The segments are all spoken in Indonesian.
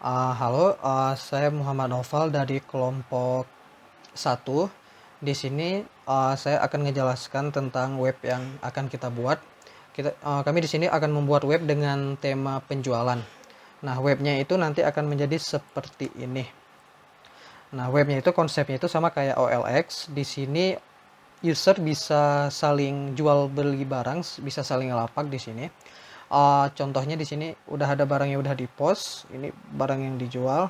Halo, saya Muhammad Noval dari kelompok 1. Di sini saya akan menjelaskan tentang web yang akan kita buat. Kami di sini akan membuat web dengan tema penjualan. Nah, webnya itu nanti akan menjadi seperti ini. Nah, webnya itu konsepnya itu sama kayak OLX. Di sini user bisa saling jual beli barang, bisa saling lapak di sini. Contohnya di sini udah ada barang yang udah di-post, ini barang yang dijual.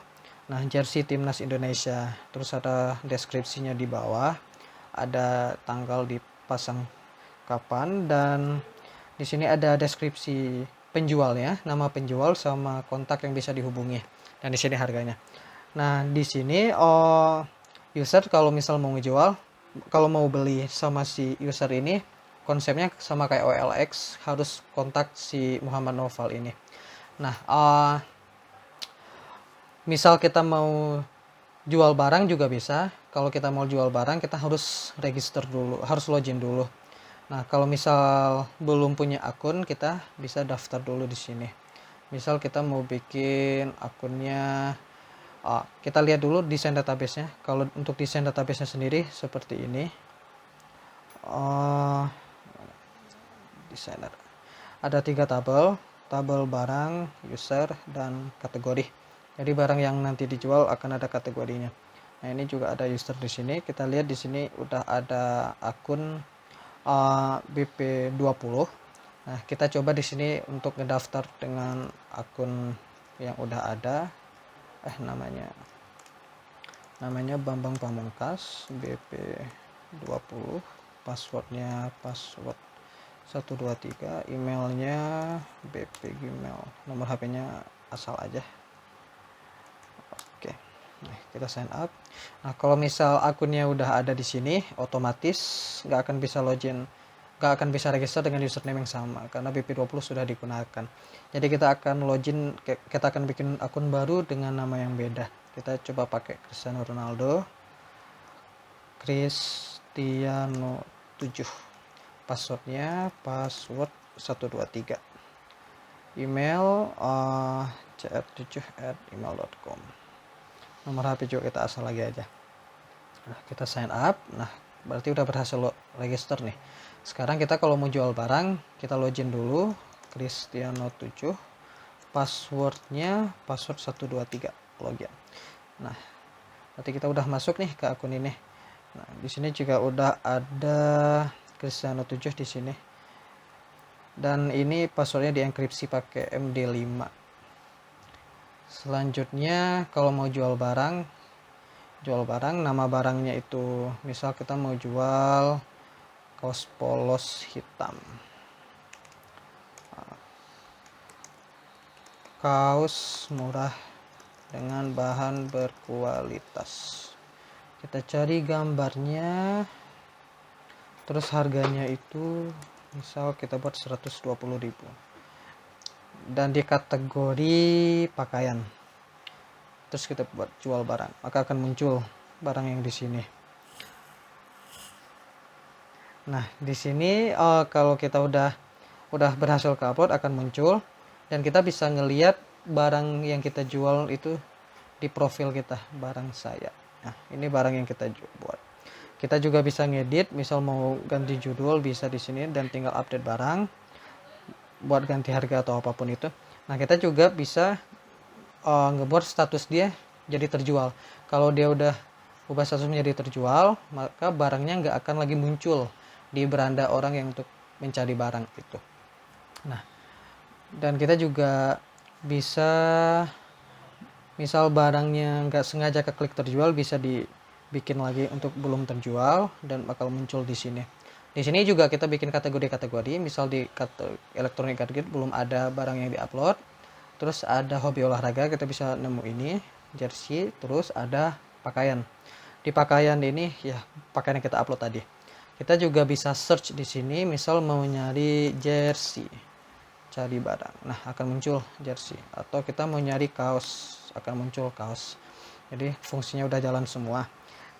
Nah, jersey timnas Indonesia. Terus ada deskripsinya di bawah, ada tanggal dipasang kapan, dan di sini ada deskripsi penjualnya, nama penjual sama kontak yang bisa dihubungi. Dan di sini harganya. Nah, di sini user kalau misal mau ngejual, kalau mau beli sama si user ini, konsepnya sama kayak OLX, harus kontak si Muhammad Noval ini. Nah, misal kita mau jual barang juga bisa. Kalau kita mau jual barang, kita harus register dulu, harus login dulu. Nah, kalau misal belum punya akun, kita bisa daftar dulu di sini. Misal kita mau bikin akunnya, kita lihat dulu desain database-nya. Kalau untuk desain database-nya sendiri seperti ini. Desainer. Ada 3 tabel, tabel barang, user, dan kategori. Jadi barang yang nanti dijual akan ada kategorinya. Nah, ini juga ada user di sini. Kita lihat di sini udah ada akun BP20. Nah, kita coba di sini untuk ngedaftar dengan akun yang udah ada. Namanya Bambang Pamungkas, BP20. Passwordnya password 123, emailnya BP Gmail, nomor HP-nya asal aja. Oke, nah, kita sign up. Nah, kalau misal akunnya udah ada di sini, otomatis nggak akan bisa login, nggak akan bisa register dengan username yang sama karena BP20 sudah digunakan. Jadi kita akan login, kita akan bikin akun baru dengan nama yang beda. Kita coba pakai Cristiano Ronaldo, Cristiano 7. Passwordnya password 123, email cr7@email.com, nomor HP juga kita asal lagi aja. Nah, kita sign up. Nah, berarti udah berhasil register nih. Sekarang kita kalau mau jual barang, kita login dulu, Cristiano 7, passwordnya password 123, login. Nah, berarti kita udah masuk nih ke akun ini. Nah, di sini juga udah ada Cristiano 7 di sini. Dan ini passwordnya dienkripsi pakai MD5. Selanjutnya kalau mau jual barang, nama barangnya itu misal kita mau jual kaos polos hitam. Kaos murah dengan bahan berkualitas. Kita cari gambarnya. Terus harganya itu misal kita buat 120.000. Dan di kategori pakaian. Terus kita buat jual barang, maka akan muncul barang yang di sini. Nah, di sini kalau kita udah berhasil ke upload akan muncul dan kita bisa ngelihat barang yang kita jual itu di profil kita, barang saya. Nah, ini barang yang kita buat. Kita juga bisa ngedit, misal mau ganti judul bisa di sini dan tinggal update barang, buat ganti harga atau apapun itu. Nah, kita juga bisa ngebuat status dia jadi terjual. Kalau dia udah ubah status menjadi terjual, maka barangnya nggak akan lagi muncul di beranda orang yang untuk mencari barang itu. Nah, dan kita juga bisa misal barangnya nggak sengaja keklik terjual, bisa dibikin lagi untuk belum terjual dan bakal muncul di sini. Di sini juga kita bikin kategori-kategori. Misal di elektronik gadget belum ada barang yang diupload. Terus ada hobi olahraga, kita bisa nemu ini jersey. Terus ada pakaian. Di pakaian ini ya pakaian yang kita upload tadi. Kita juga bisa search di sini. Misal mau nyari jersey, cari barang, nah akan muncul jersey. Atau kita mau nyari kaos, akan muncul kaos. Jadi fungsinya udah jalan semua.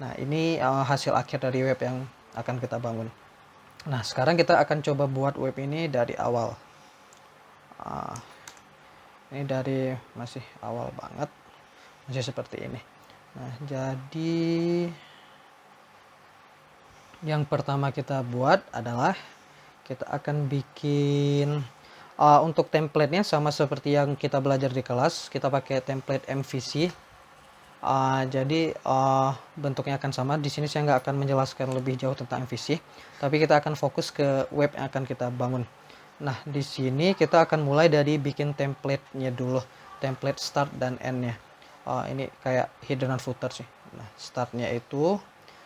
Nah, ini hasil akhir dari web yang akan kita bangun. Nah, sekarang kita akan coba buat web ini dari awal. Ini dari masih awal banget. masih seperti ini. Nah, jadi yang pertama kita buat adalah kita akan bikin untuk template-nya sama seperti yang kita belajar di kelas. Kita pakai template MVC. Jadi bentuknya akan sama. Di sini saya nggak akan menjelaskan lebih jauh tentang MVC, tapi kita akan fokus ke web yang akan kita bangun. Nah, di sini kita akan mulai dari bikin template-nya dulu, template start dan end-nya. Ini kayak header dan footer sih. Nah, start-nya itu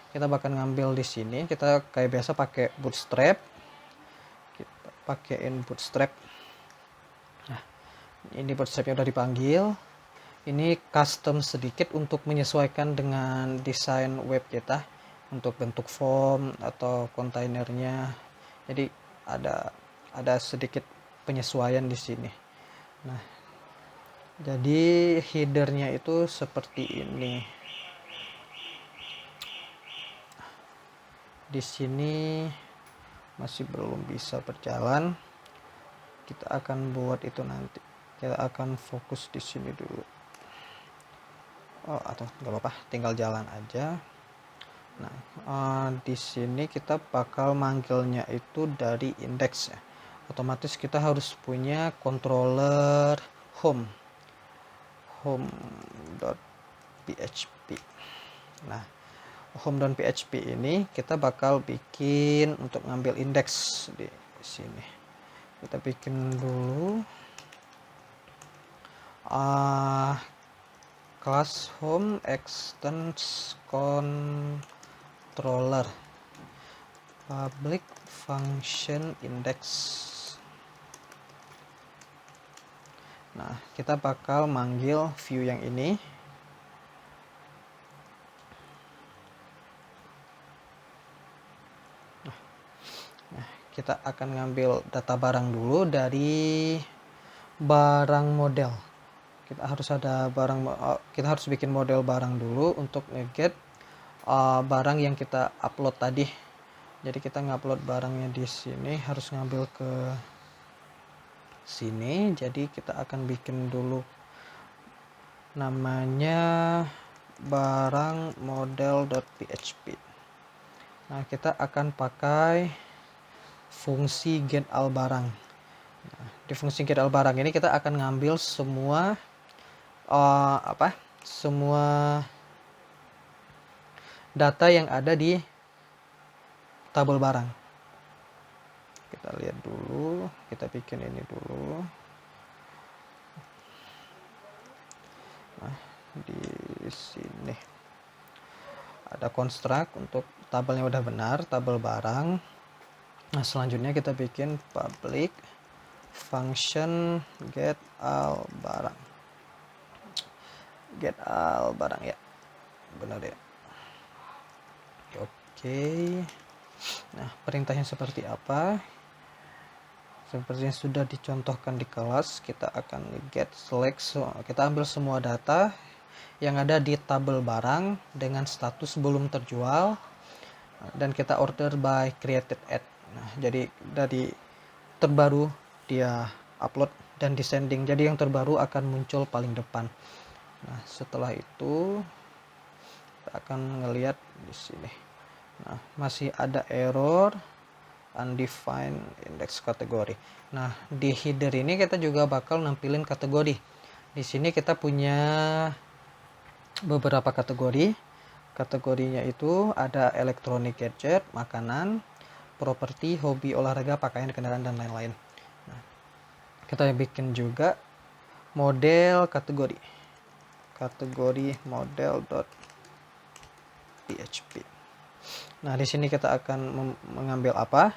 kita bakal ngambil di sini. Kita kayak biasa pakai bootstrap. Kita pakaiin bootstrap. Nah, ini bootstrapnya udah dipanggil. Ini custom sedikit untuk menyesuaikan dengan desain web kita, untuk bentuk form atau kontainernya. Jadi ada sedikit penyesuaian di sini. Nah, jadi headernya itu seperti ini. Di sini masih belum bisa berjalan. Kita akan buat itu nanti. Kita akan fokus di sini dulu. Atau nggak apa-apa, tinggal jalan aja. Nah, di sini kita bakal manggilnya itu dari index ya. Otomatis kita harus punya controller home.php. Nah, home.php ini kita bakal bikin untuk ngambil indeks di sini. Kita bikin dulu class home extends controller public function index. Nah, kita bakal manggil view yang ini. Nah, kita akan ngambil data barang dulu dari barang model. Kita harus bikin model barang dulu untuk nge-get barang yang kita upload tadi. Jadi kita ngupload barangnya di sini, harus ngambil ke sini. Jadi kita akan bikin dulu namanya barang model.php. Nah, kita akan pakai fungsi getAllBarang. Nah, di fungsi getAllBarang ini kita akan ngambil semua semua data yang ada di tabel barang. Kita lihat dulu, kita bikin ini dulu. Nah, di sini ada construct untuk tabelnya udah benar, tabel barang. Nah, selanjutnya kita bikin public function getAllBarang. getAllBarang ya, benar ya. Oke. Nah, perintahnya seperti apa? Seperti yang sudah dicontohkan di kelas, kita akan get select, kita ambil semua data yang ada di tabel barang dengan status belum terjual, dan kita order by created at. Nah, jadi dari terbaru dia upload dan descending, jadi yang terbaru akan muncul paling depan. Nah, setelah itu kita akan ngelihat di sini. Nah, masih ada error undefined index kategori. Nah, di header ini kita juga bakal nampilin kategori. Di sini kita punya beberapa kategori. Kategorinya itu ada elektronik gadget, makanan, properti, hobi, olahraga, pakaian, kendaraan, dan lain-lain. Nah, kita bikin juga model kategori. Kategori model.php. Nah, di sini kita akan mengambil apa?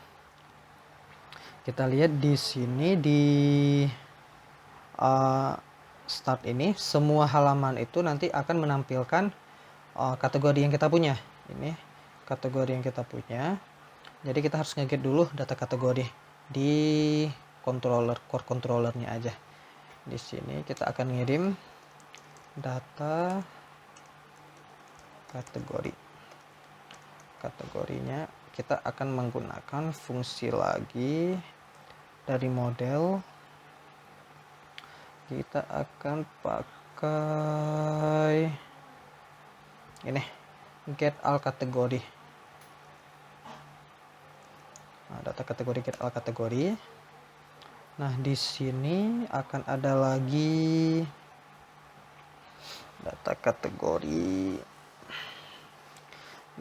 Kita lihat di sini di start ini, semua halaman itu nanti akan menampilkan kategori yang kita punya. Ini kategori yang kita punya. Jadi kita harus nge-get dulu data kategori di core controllernya aja. Di sini kita akan ngirim data kategori. Kategorinya kita akan menggunakan fungsi lagi dari model. Kita akan pakai pakai ini get all kategori. Nah, data kategori get all kategori. Nah, di sini akan ada lagi data kategori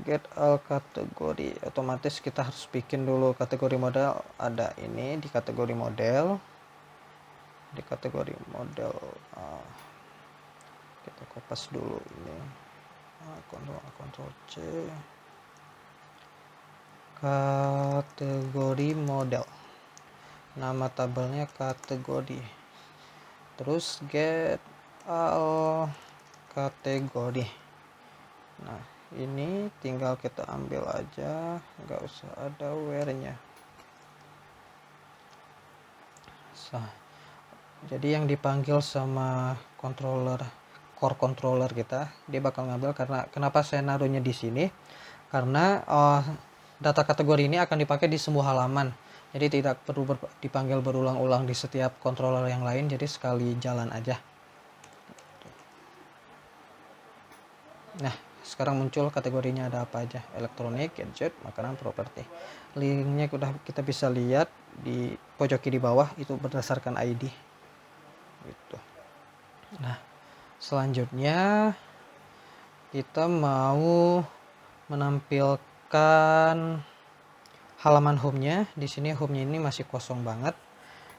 get all kategori. Otomatis kita harus bikin dulu kategori model. Ada ini di kategori model. Di kategori model kita kopas dulu ini. Ctrl C. Kategori model. Nama tabelnya kategori. Terus get all kategori. Nah, ini tinggal kita ambil aja, nggak usah ada where-nya. Jadi yang dipanggil sama core controller kita, dia bakal ngambil. Karena kenapa saya naruhnya di sini? Karena data kategori ini akan dipakai di semua halaman. Jadi tidak perlu dipanggil berulang-ulang di setiap controller yang lain. Jadi sekali jalan aja. Nah, sekarang muncul kategorinya ada apa aja. Elektronik, gadget, makanan, properti. Linknya udah kita bisa lihat di pojok kiri bawah, itu berdasarkan ID. Gitu. Nah, selanjutnya kita mau menampilkan halaman home-nya. Di sini home-nya ini masih kosong banget.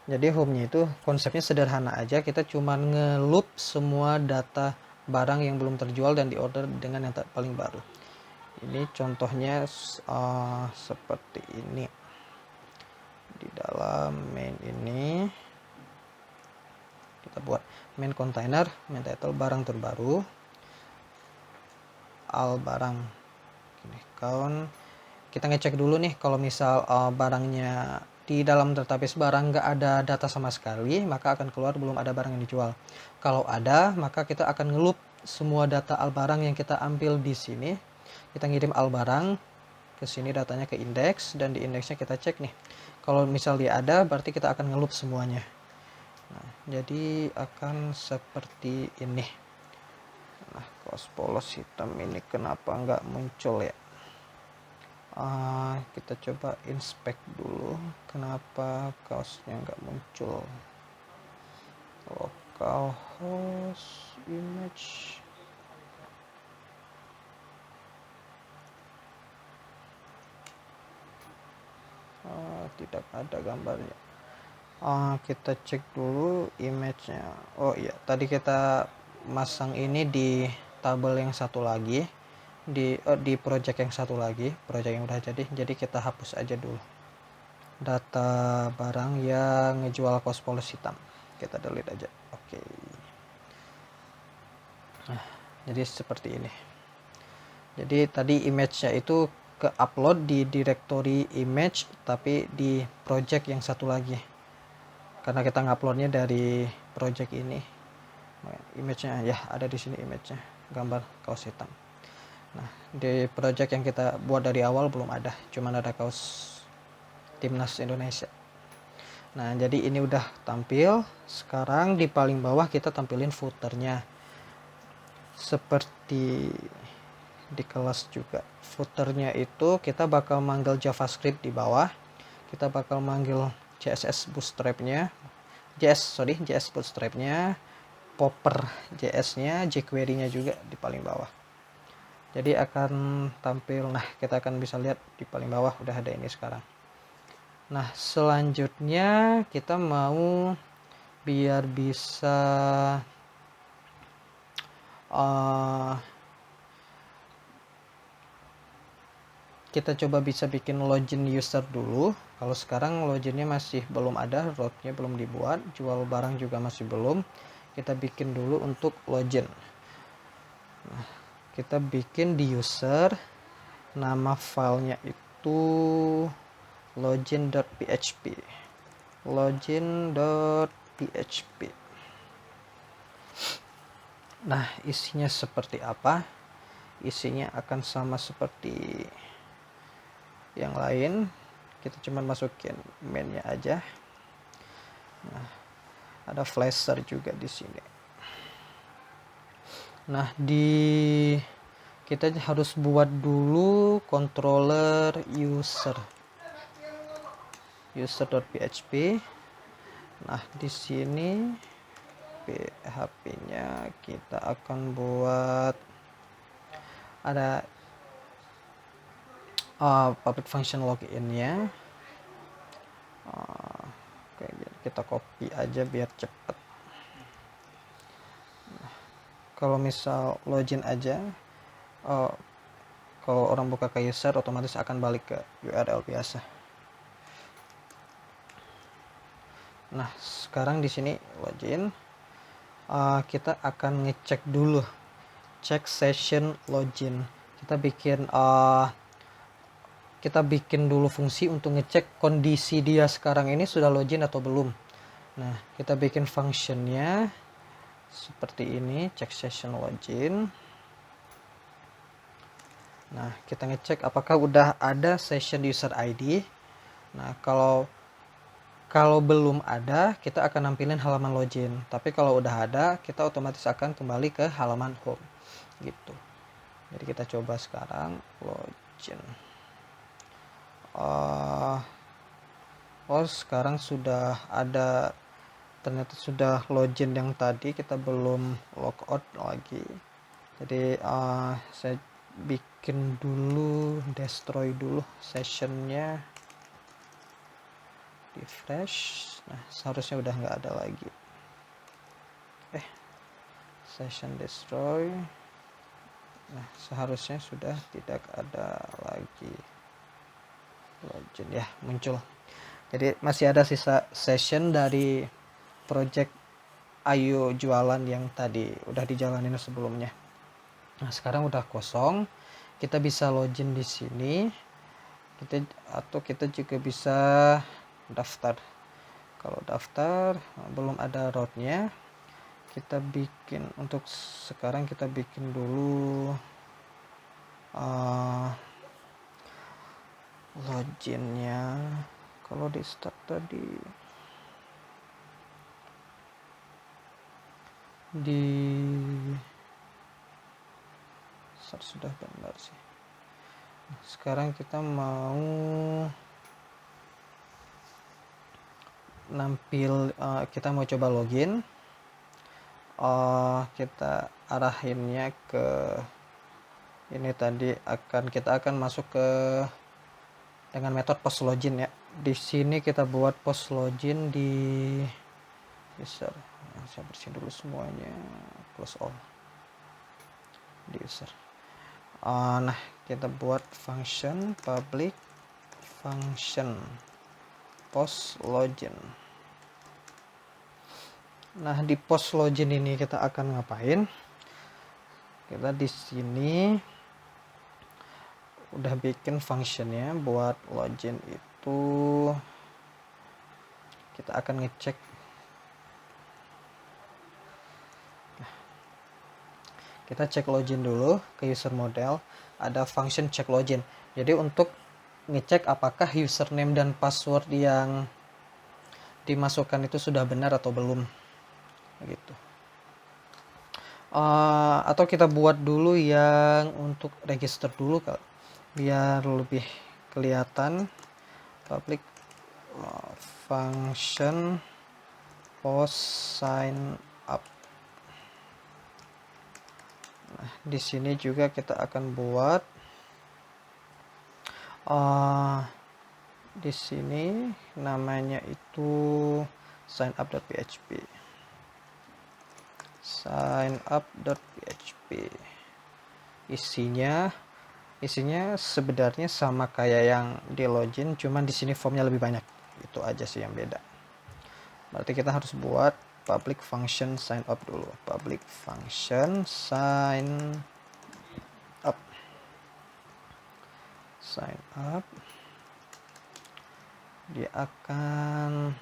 Jadi home-nya itu konsepnya sederhana aja. Kita cuma nge-loop semua data barang yang belum terjual dan diorder dengan yang paling baru. Ini contohnya seperti ini. Di dalam main ini kita buat main container, main title barang terbaru, all barang. Ini count. Kita ngecek dulu nih kalau misal barangnya di dalam database barang nggak ada data sama sekali, maka akan keluar belum ada barang yang dijual. Kalau ada, maka kita akan ngeloop semua data al barang yang kita ambil di sini. Kita ngirim al barang ke sini, datanya ke indeks, dan di indeksnya kita cek nih. Kalau misal dia ada, berarti kita akan ngeloop semuanya. Nah, jadi akan seperti ini. Nah, kaos polos hitam ini kenapa nggak muncul ya? Kita coba inspect dulu kenapa kaosnya nggak muncul. Localhost image, tidak ada gambarnya. Kita cek dulu image-nya. Oh iya, tadi kita masang ini di tabel yang satu lagi, di project yang satu lagi, project yang udah jadi kita hapus aja dulu data barang yang ngejual kaos polos hitam, kita delete aja. Oke. Nah, jadi seperti ini. Jadi tadi image-nya itu ke upload di directory image, tapi di project yang satu lagi, karena kita nguploadnya dari project ini. Image-nya ya ada di sini, image-nya gambar kaos hitam. Nah, di project yang kita buat dari awal belum ada, cuman ada kaos Timnas Indonesia. Nah, jadi ini udah tampil. Sekarang di paling bawah kita tampilin footernya. Seperti di kelas juga. Footernya itu kita bakal manggil JavaScript di bawah. Kita bakal manggil JS Bootstrap-nya. JS Bootstrap-nya. Popper JS-nya, jQuery-nya juga di paling bawah. Jadi akan tampil, nah kita akan bisa lihat di paling bawah udah ada ini sekarang. Nah, selanjutnya kita mau biar bisa kita coba bisa bikin login user dulu. Kalau sekarang loginnya masih belum ada, route-nya belum dibuat, jual barang juga masih belum. Kita bikin dulu untuk login. Nah, kita bikin di user, nama filenya itu login.php. Login.php. Nah, isinya seperti apa? Isinya akan sama seperti yang lain. Kita cuma masukin mainnya aja. Nah, ada flasher juga di sini. Nah, kita harus buat dulu controller user.php. Nah, di sini PHP-nya kita akan buat ada public function login-nya. Kita copy aja biar cepet. Kalau misal login aja, kalau orang buka ke user otomatis akan balik ke URL biasa. Nah, sekarang di sini login, kita akan ngecek dulu, cek session login. Kita bikin dulu fungsi untuk ngecek kondisi dia sekarang ini sudah login atau belum. Nah, kita bikin functionnya seperti ini, check session login. Nah, kita ngecek apakah udah ada session user ID. Nah, kalau belum ada, kita akan nampilin halaman login. Tapi kalau udah ada, kita otomatis akan kembali ke halaman home gitu. Jadi kita coba sekarang login. Sekarang sudah ada, ternyata sudah login yang tadi, kita belum logout lagi. Jadi saya bikin dulu, destroy dulu sessionnya, refresh. Nah, seharusnya udah nggak ada lagi. Session destroy. Nah, seharusnya sudah tidak ada lagi login ya, muncul. Jadi masih ada sisa session dari project Ayo Jualan yang tadi udah dijalanin sebelumnya. Nah, sekarang udah kosong. Kita bisa login di sini. Kita juga bisa daftar. Kalau daftar belum ada route-nya, kita bikin, untuk sekarang kita bikin dulu loginnya. Kalau di start tadi di start sudah benar sih. Sekarang kita mau kita mau coba login. Kita arahinnya ke ini tadi, kita akan masuk ke dengan metode post login ya. Di sini kita buat post login di user. Saya bersihin dulu semuanya, close all di user. Nah, kita buat function public function post login. Nah, di post login ini kita akan ngapain? Kita di sini udah bikin functionnya buat login itu. Kita akan ngecek. Kita cek login dulu ke user model, ada function check login. Jadi untuk ngecek apakah username dan password yang dimasukkan itu sudah benar atau belum gitu. Atau kita buat dulu yang untuk register dulu biar lebih kelihatan. Public function post sign up. Nah, di sini juga kita akan buat di sini namanya itu sign up.php. Isinya sebenarnya sama kayak yang di login, cuman di sini formnya lebih banyak. Itu aja sih yang beda. Berarti kita harus buat public function sign up dulu. Public function sign up. Dia akan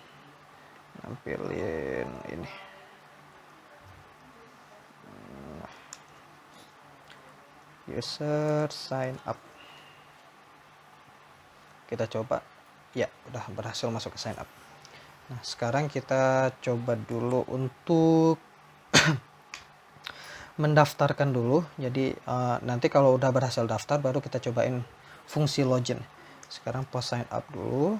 nampilin ini. User sign up. Kita coba. Ya, udah berhasil masuk ke sign up. Nah, sekarang kita coba dulu untuk mendaftarkan dulu. Jadi nanti kalau udah berhasil daftar baru kita cobain fungsi login. Sekarang post sign up dulu.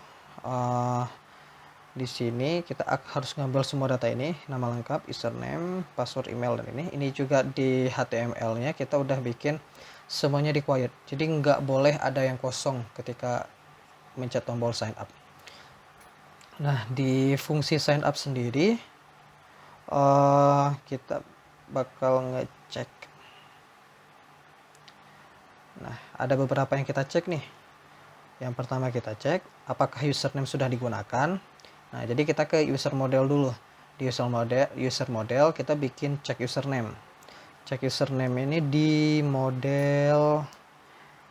Di sini kita harus ngambil semua data ini, nama lengkap, username, password, email, dan ini juga di HTML-nya kita udah bikin semuanya required. Jadi nggak boleh ada yang kosong ketika mencet tombol sign up. Nah, di fungsi sign up sendiri kita bakal ngecek. Nah, ada beberapa yang kita cek nih. Yang pertama kita cek apakah username sudah digunakan. Nah, jadi kita ke user model dulu. Di user model kita bikin cek username. Cek username ini di model,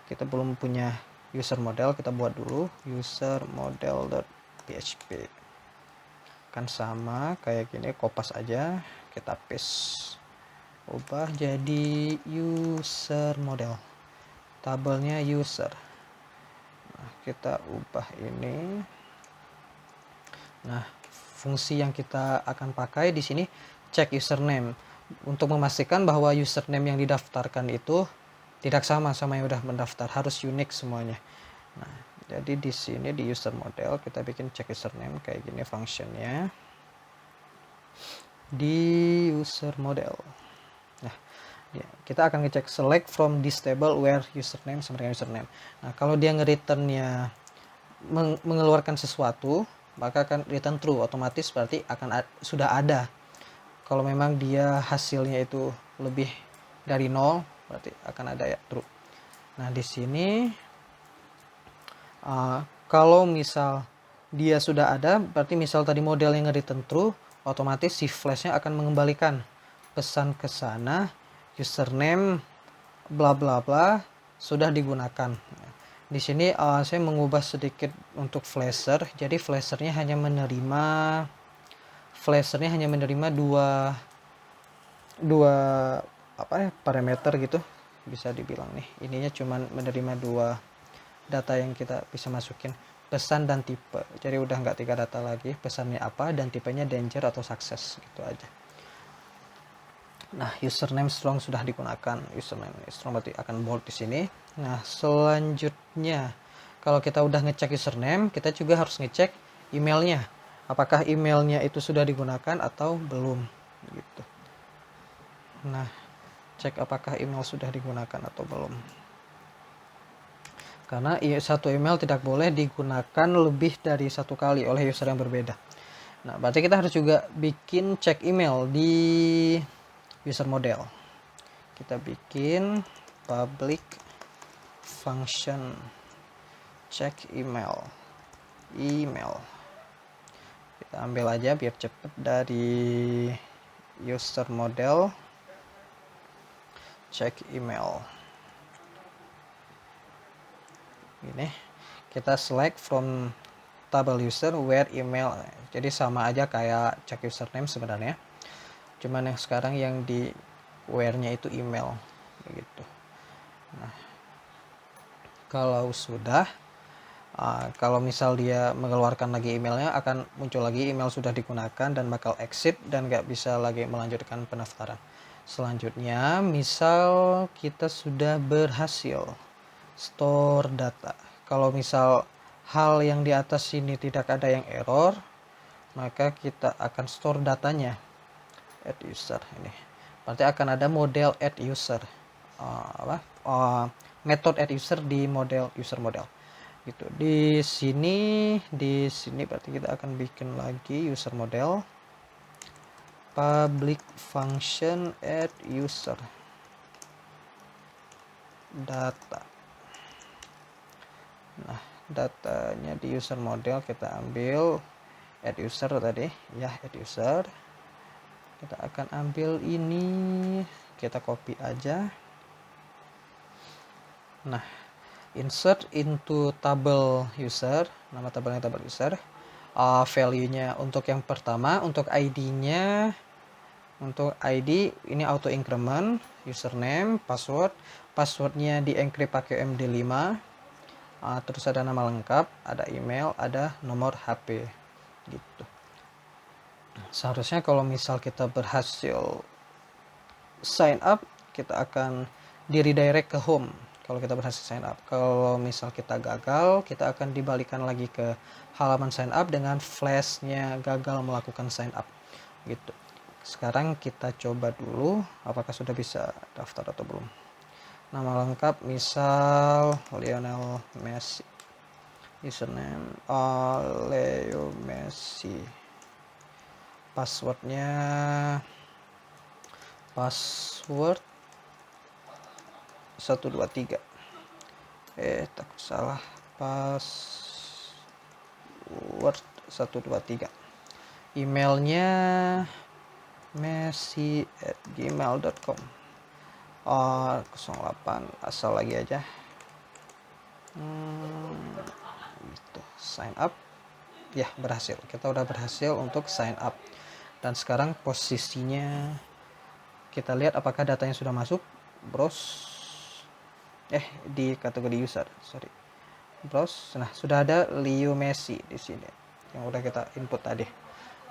kita belum punya user model, kita buat dulu user model.php. Kan sama kayak gini, kopas aja, kita paste. Ubah jadi user model. Tabelnya user. Nah, kita ubah ini. Nah, fungsi yang kita akan pakai di sini cek username untuk memastikan bahwa username yang didaftarkan itu tidak sama yang udah mendaftar, harus unik semuanya. Nah, jadi di sini di user model kita bikin cek username kayak gini functionnya di user model. Nah, kita akan ngecek select from this table where username sama dengan username. Nah, kalau dia nge-returnnya mengeluarkan sesuatu, maka akan return true, otomatis berarti akan sudah ada. Kalau memang dia hasilnya itu lebih dari 0, berarti akan ada ya true. Nah, di sini kalau misal dia sudah ada, berarti misal tadi model yang return true, otomatis si flashnya akan mengembalikan pesan ke sana, username bla bla bla sudah digunakan. Di sini saya mengubah sedikit untuk flasher. Jadi flashernya hanya menerima dua parameter gitu, bisa dibilang nih. Ininya cuma menerima 2 data yang kita bisa masukin, pesan dan tipe. Jadi udah nggak 3 data lagi, pesannya apa dan tipenya danger atau success gitu aja. Nah, username strong sudah digunakan. Username strong berarti akan bold di sini. Nah, selanjutnya kalau kita udah ngecek username, kita juga harus ngecek emailnya. Apakah emailnya itu sudah digunakan atau belum gitu. Nah, cek apakah email sudah digunakan atau belum. Karena satu email tidak boleh digunakan lebih dari 1 kali oleh user yang berbeda. Nah, berarti kita harus juga bikin cek email di user model. Kita bikin public function check email. Kita ambil aja biar cepet dari user model check email. Ini kita select from table user where email. Jadi sama aja kayak check username sebenarnya. Cuman yang sekarang yang di where-nya itu email begitu. Nah, kalau sudah kalau misal dia mengeluarkan lagi emailnya, akan muncul lagi email sudah digunakan dan bakal exit dan nggak bisa lagi melanjutkan pendaftaran. Selanjutnya, misal kita sudah berhasil store data. Kalau misal hal yang di atas ini tidak ada yang error, maka kita akan store datanya. Add user ini. Berarti akan ada model add user. Metode add user di model user model. Gitu. Di sini berarti kita akan bikin lagi user model public function add user data. Nah, datanya di user model kita ambil add user tadi ya, add user. Kita akan ambil ini, kita copy aja. Nah, insert into table user, nama tabelnya table user. Value-nya untuk yang pertama, untuk ID-nya, untuk ID ini auto increment, username, passwordnya di encrypt pakai MD5. Terus ada nama lengkap, ada email, ada nomor HP gitu. Seharusnya kalau misal kita berhasil sign up, kita akan di redirect ke home kalau kita berhasil sign up. Kalau misal kita gagal, kita akan dibalikan lagi ke halaman sign up dengan flashnya gagal melakukan sign up gitu. Sekarang kita coba dulu apakah sudah bisa daftar atau belum. Nama lengkap misal Lionel Messi, username Leo Messi, passwordnya password 123, takut salah, password 123, emailnya messi@gmail.com, 08, asal lagi aja, gitu. Sign up, ya berhasil, kita udah berhasil untuk sign up. Dan sekarang posisinya kita lihat apakah datanya sudah masuk. Browse, di kategori user, browse. Nah, sudah ada Leo Messi di sini yang udah kita input tadi.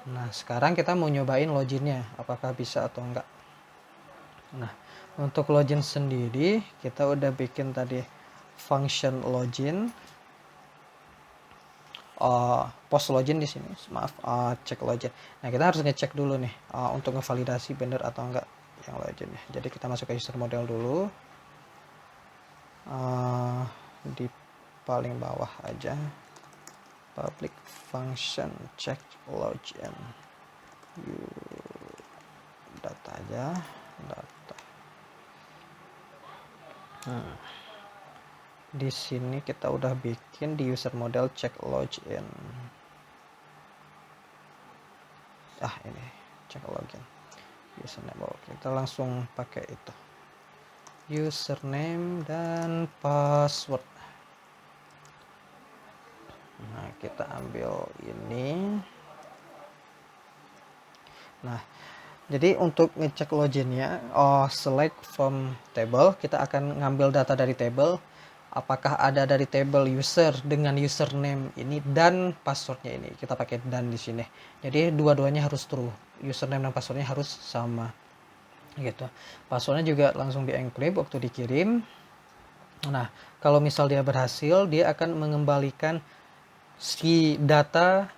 Nah, sekarang kita mau nyobain loginnya apakah bisa atau enggak. Nah, untuk login sendiri kita udah bikin tadi function login, post login di sini, maaf, cek login. Nah, kita harus ngecek dulu nih untuk ngevalidasi bener atau enggak yang login ya. Jadi kita masuk ke user model dulu, di paling bawah aja, public function check login, data aja, data. Di sini kita udah bikin di user model check login. Ini check login username. Kita langsung pakai itu, username dan password. Nah, kita ambil ini. Nah, jadi untuk ngecek loginnya, select from table, kita akan ngambil data dari table. Apakah ada dari table user dengan username ini dan passwordnya ini, kita pakai dan di sini. Jadi dua-duanya harus true, username dan passwordnya harus sama gitu. Passwordnya juga langsung di encrypt waktu dikirim. Nah, kalau misal dia berhasil, dia akan mengembalikan si data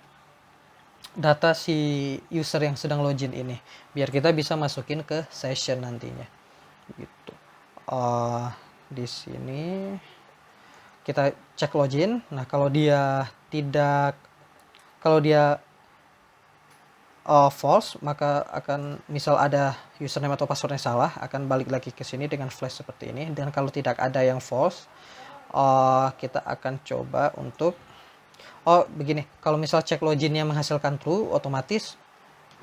si user yang sedang login ini biar kita bisa masukin ke session nantinya gitu. Di sini kita cek login. Nah, kalau dia false, maka akan misal ada username atau passwordnya salah, akan balik lagi ke sini dengan flash seperti ini. Dan kalau tidak ada yang false, kita akan coba untuk begini, kalau misal cek loginnya menghasilkan true, otomatis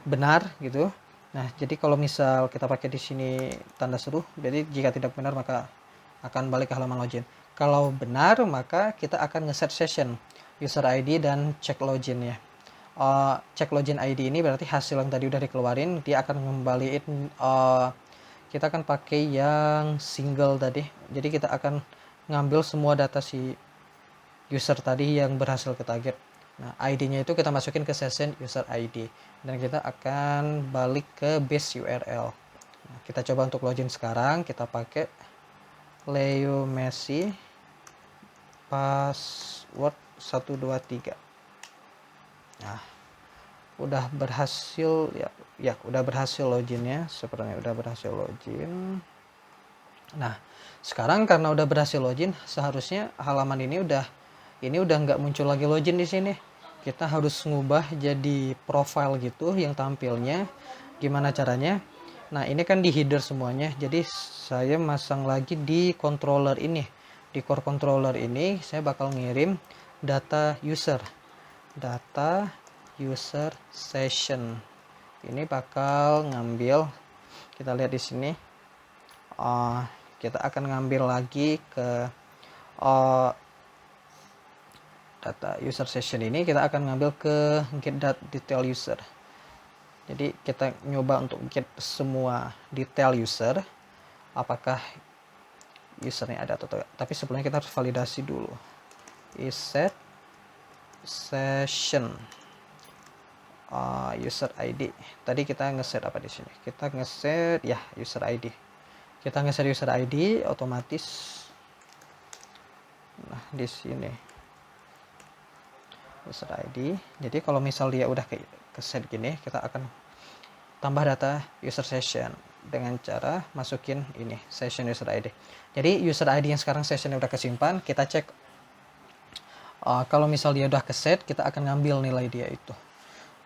benar gitu. Nah, jadi kalau misal kita pakai di sini tanda seru, jadi jika tidak benar maka akan balik ke halaman login. Kalau benar maka kita akan ngeset session, user ID dan cek login ya. Cek login ID ini berarti hasil yang tadi udah dikeluarin, dia akan ngembaliin, kita akan pakai yang single tadi. Jadi kita akan ngambil semua data si user tadi yang berhasil ke target. Nah, ID-nya itu kita masukin ke session user ID dan kita akan balik ke base URL. Nah, kita coba untuk login sekarang, kita pakai Leo Messi password 123. Nah, udah berhasil ya udah berhasil loginnya, sepertinya udah berhasil login. Nah, sekarang karena udah berhasil login, seharusnya halaman ini udah nggak muncul lagi login di sini. Kita harus ngubah jadi profile gitu yang tampilnya. Gimana caranya? Nah, ini kan di header semuanya. Jadi saya masang lagi di controller ini. Di core controller ini saya bakal ngirim data user session. Ini bakal ngambil, kita lihat di sini. Kita akan ngambil lagi ke data user session ini, kita akan ngambil ke get.detail user. Jadi kita nyoba untuk get semua detail user, apakah usernya ada atau tidak. Tapi sebelumnya kita harus validasi dulu. Is set session user ID. Tadi kita ngeset apa di sini? Kita ngeset ya user ID. Kita ngeset user ID otomatis. Nah, di sini user ID. Jadi kalau misal dia udah ke set gini, kita akan tambah data user session dengan cara masukin ini session user ID. Jadi user ID yang sekarang sessionnya udah kesimpan, kita cek kalau misal dia udah ke set, kita akan ngambil nilai dia itu.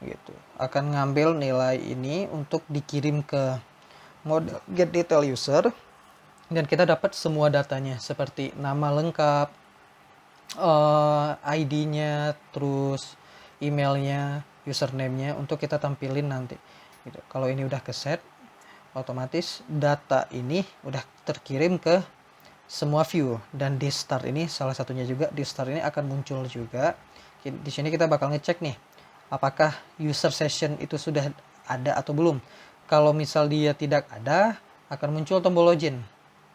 Gitu. Akan ngambil nilai ini untuk dikirim ke model get detail user dan kita dapat semua datanya seperti nama lengkap, ID-nya, terus emailnya, username-nya untuk kita tampilin nanti. Gitu. Kalau ini udah ke set, otomatis data ini udah terkirim ke semua view dan di start ini salah satunya juga di start ini akan muncul juga. Di sini kita bakal ngecek nih apakah user session itu sudah ada atau belum. Kalau misal dia tidak ada, akan muncul tombol login.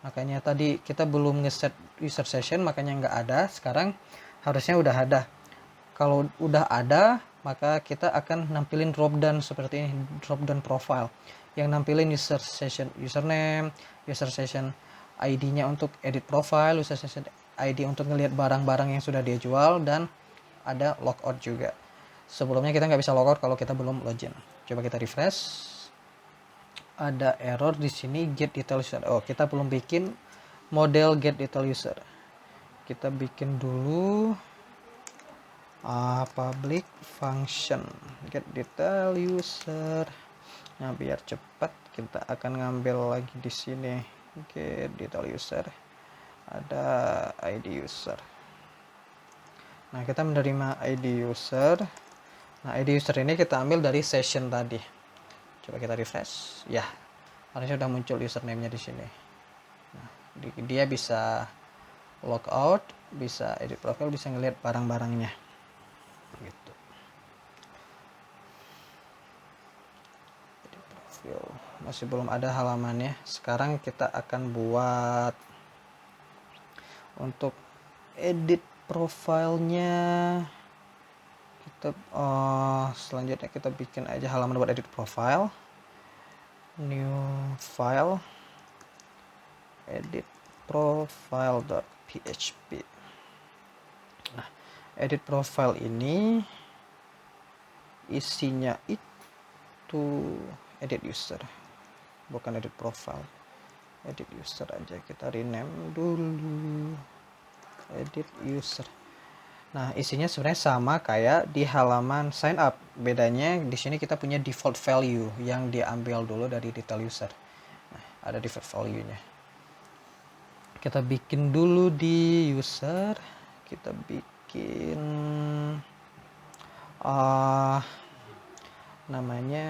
Makanya tadi kita belum ngeset user session, makanya nggak ada. Sekarang harusnya udah ada. Kalau udah ada, maka kita akan nampilin dropdown seperti ini, dropdown profile. Yang nampilin user session username, user session ID-nya untuk edit profile, user session ID untuk ngelihat barang-barang yang sudah dia jual, dan ada logout juga. Sebelumnya kita nggak bisa logout kalau kita belum login. Coba kita refresh. Ada error di sini get detail user. Oh, kita belum bikin model get detail user. Kita bikin dulu public function get detail user. Nah, biar cepat kita akan ngambil lagi di sini get detail user. Ada ID user. Nah, kita menerima ID user. Nah, ID user ini kita ambil dari session tadi. Coba kita refresh. Ya, harusnya sudah muncul username-nya di sini. Nah, dia bisa logout, bisa edit profile, bisa ngelihat barang-barangnya. Gitu. Edit profile. Masih belum ada halamannya. Sekarang kita akan buat untuk edit profilnya. Selanjutnya kita bikin aja halaman buat edit profile, new file, edit profile.php. Nah, edit profile ini isinya itu edit user, bukan edit profile. Edit user aja, kita rename dulu edit user. Nah, isinya sebenarnya sama kayak di halaman sign up. Bedanya di sini kita punya default value yang diambil dulu dari detail user. Nah, ada default value-nya. Kita bikin dulu di user. Kita bikin namanya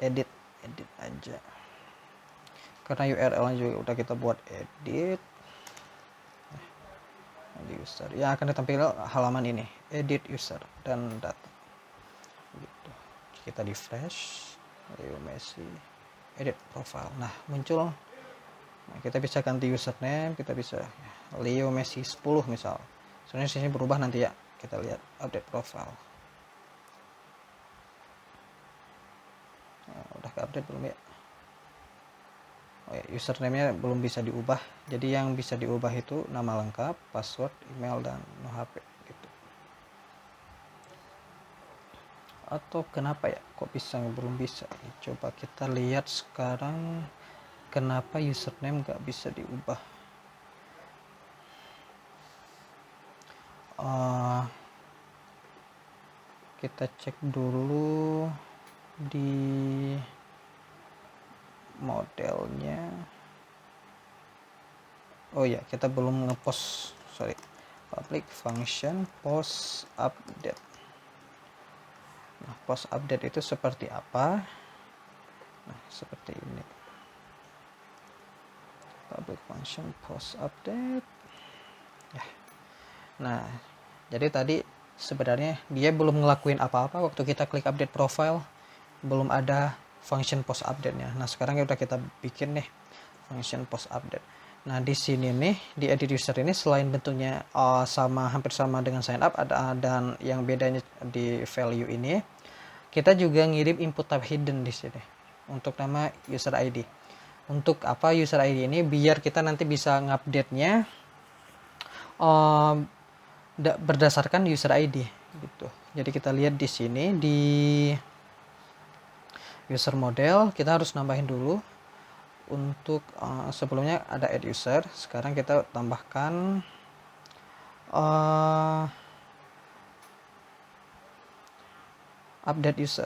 edit aja. Karena URL-nya juga udah kita buat edit. User yang akan ditampilkan halaman ini, edit user dan data. Gitu. Kita refresh, Leo Messi, edit profile. Nah, muncul. Nah, kita bisa ganti username, kita bisa Leo Messi 10 misal. Sebenarnya sini berubah nanti ya. Kita lihat update profile. Nah, udah ke update belum ya? Oh ya, username-nya belum bisa diubah. Jadi yang bisa diubah itu nama lengkap, password, email, dan no HP gitu. Atau kenapa ya kok bisa belum bisa? Coba kita lihat sekarang kenapa username nggak bisa diubah. Kita cek dulu di modelnya. Oh ya, kita belum ngepost, sorry, public function post update. Nah, post update itu seperti apa? Nah, seperti ini, public function post update ya. Nah, jadi tadi sebenarnya dia belum ngelakuin apa-apa waktu kita klik update profile, belum ada function post update nya. Nah, sekarang udah kita bikin nih function post update. Nah, di sini nih di edit user ini selain bentuknya hampir sama dengan sign up, dan yang bedanya di value ini kita juga ngirim input type hidden di sini untuk nama user ID. Untuk apa user ID ini? Biar kita nanti bisa ngupdate-nya berdasarkan user ID gitu. Jadi kita lihat di sini di user model kita harus nambahin dulu. Untuk sebelumnya ada add user, sekarang kita tambahkan update user.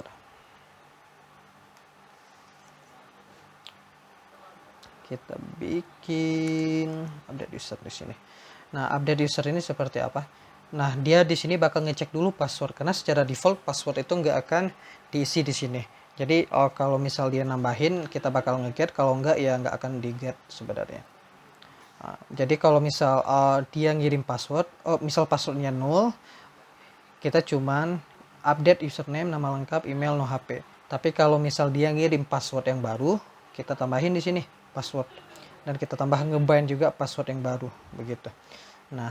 Kita bikin update user di sini. Nah, update user ini seperti apa? Nah, dia di sini bakal ngecek dulu password karena secara default password itu nggak akan diisi di sini. Jadi kalau misal dia nambahin, kita bakal nge-get, kalau nggak ya nggak akan di-get sebenarnya. Jadi kalau misal dia ngirim password, misal passwordnya 0, kita cuman update username, nama lengkap, email, no HP. Tapi kalau misal dia ngirim password yang baru, kita tambahin di sini password, dan kita tambah ngebind juga password yang baru begitu. Nah,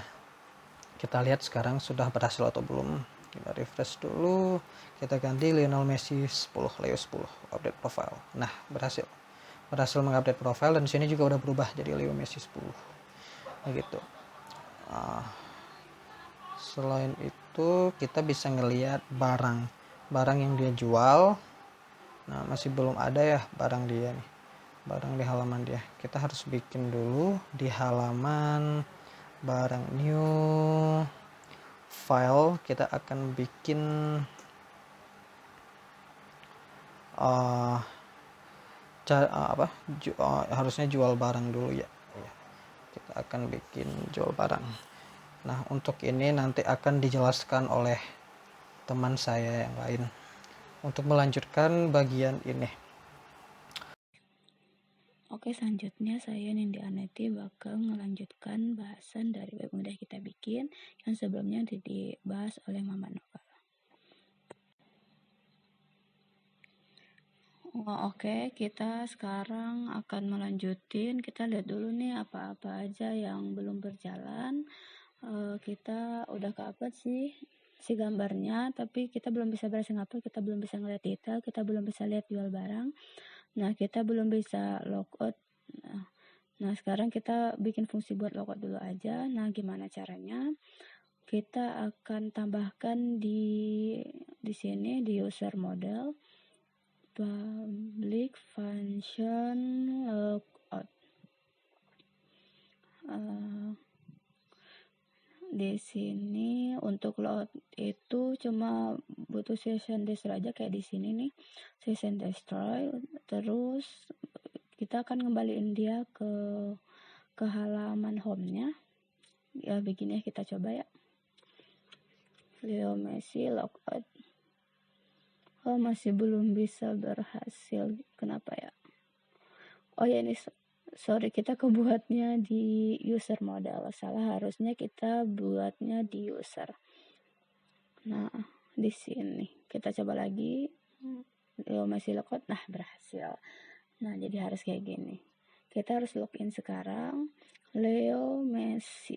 kita lihat sekarang sudah berhasil atau belum. Kita refresh dulu, kita ganti Lionel Messi 10, Leo 10, update profile. Nah, berhasil mengupdate profile, dan sini juga udah berubah jadi Leo Messi 10 begitu. Selain itu kita bisa ngelihat barang yang dia jual. Nah, masih belum ada ya barang dia nih, barang di halaman dia. Kita harus bikin dulu di halaman barang new file. Kita akan bikin harusnya jual barang dulu ya. Kita akan bikin jual barang. Nah, untuk ini nanti akan dijelaskan oleh teman saya yang lain untuk melanjutkan bagian ini. Oke, selanjutnya saya Nindi Aneti bakal melanjutkan bahasan dari web mudah kita bikin yang sebelumnya dibahas oleh Mama Nova. Oke, kita sekarang akan melanjutin. Kita lihat dulu nih apa-apa aja yang belum berjalan. Kita udah ke-upload sih si gambarnya, tapi kita belum bisa berhasil ngupload, kita belum bisa ngeliat detail, kita belum bisa lihat jual barang. Nah, kita belum bisa logout. Nah, sekarang kita bikin fungsi buat logout dulu aja. Nah, gimana caranya? Kita akan tambahkan di sini di user model public function logout. Di sini untuk load itu cuma butuh session destroy aja kayak di sini nih, session destroy. Terus kita akan ngembaliin dia ke halaman home-nya. Ya begini ya, kita coba ya. Leo Messi logout. Oh, masih belum bisa berhasil. Kenapa ya? Oh ya, ini sorry, kita kebuatnya di user model. Salah, harusnya kita buatnya di user. Nah, di sini kita coba lagi. Leo Messi logout. Nah, berhasil. Nah, jadi harus kayak gini. Kita harus login sekarang. Leo Messi.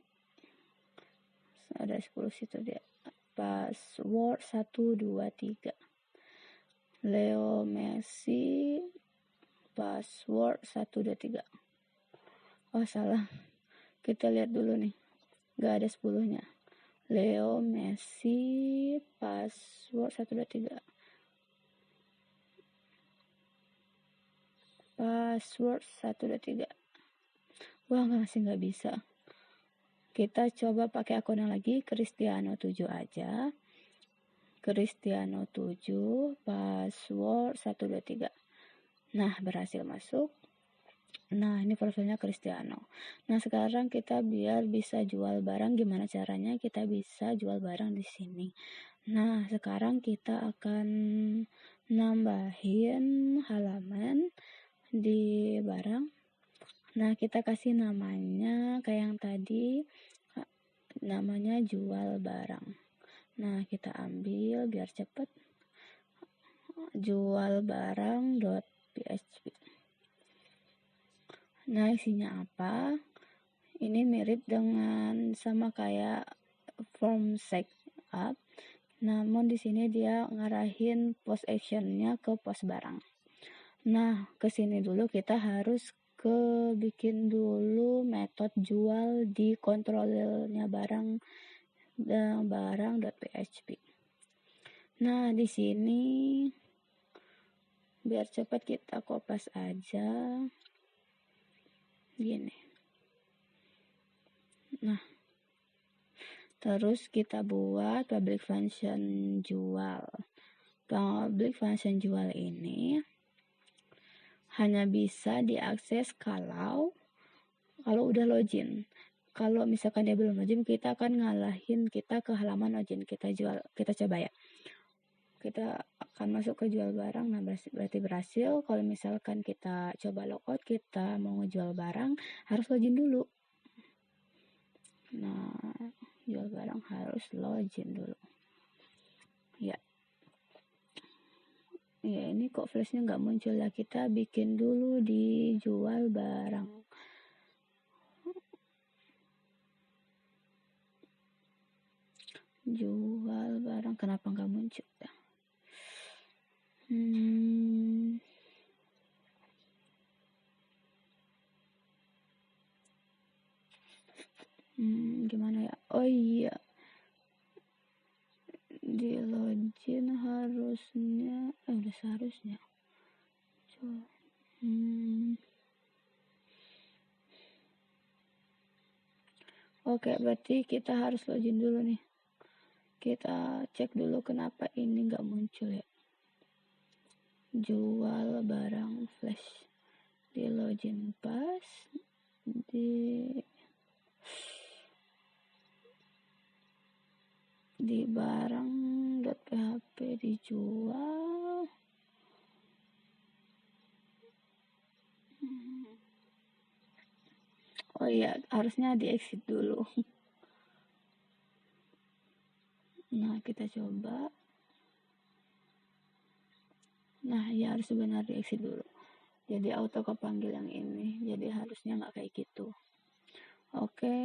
Ada 10 situ dia. Password 123. Leo Messi password 123. Oh, salah. Kita lihat dulu nih. Gak ada 10-nya. Leo Messi password 123. Password 123. Wah, masih gak bisa. Kita coba pakai akun yang lagi, Cristiano 7 aja. Cristiano 7 password 123. Nah, berhasil masuk. Nah, ini profilnya Cristiano. Nah, sekarang kita biar bisa jual barang, gimana caranya kita bisa jual barang di sini. Nah, sekarang kita akan nambahin halaman di barang. Nah, kita kasih namanya kayak yang tadi, namanya jual barang. Nah, kita ambil biar cepet. Jual barang.php. Nah, isinya apa? ini mirip dengan sama kayak form setup, namun di sini dia ngarahin post actionnya ke post barang. Nah, ke sini dulu kita harus bikin dulu metode jual di controllernya barang.php. Nah, di sini biar cepat kita kopas aja. Gini. Nah, terus kita buat public function jual. Public function jual ini hanya bisa diakses kalau udah login. Kalau misalkan dia belum login, kita akan ngalahin kita ke halaman login. Kita coba ya. Kita akan masuk ke jual barang, nah berarti berhasil. Kalau misalkan kita coba logout, kita mau ngejual barang, harus login dulu. Nah, jual barang harus login dulu. Ya. Ya, ini kok flashnya nggak muncul ya. Kita bikin dulu di jual barang. Jual barang, kenapa nggak muncul ya? Gimana ya? Oh iya, di login harusnya, udah seharusnya. Oke, berarti kita harus login dulu nih. Kita cek dulu kenapa ini nggak muncul ya. Jual barang flash. Di login pas. Di barang.php dijual. Oh iya, harusnya di exit dulu. Nah, kita coba. Nah, ya harus benar di exit dulu. Jadi auto kepanggil yang ini. Jadi harusnya nggak kayak gitu. Oke,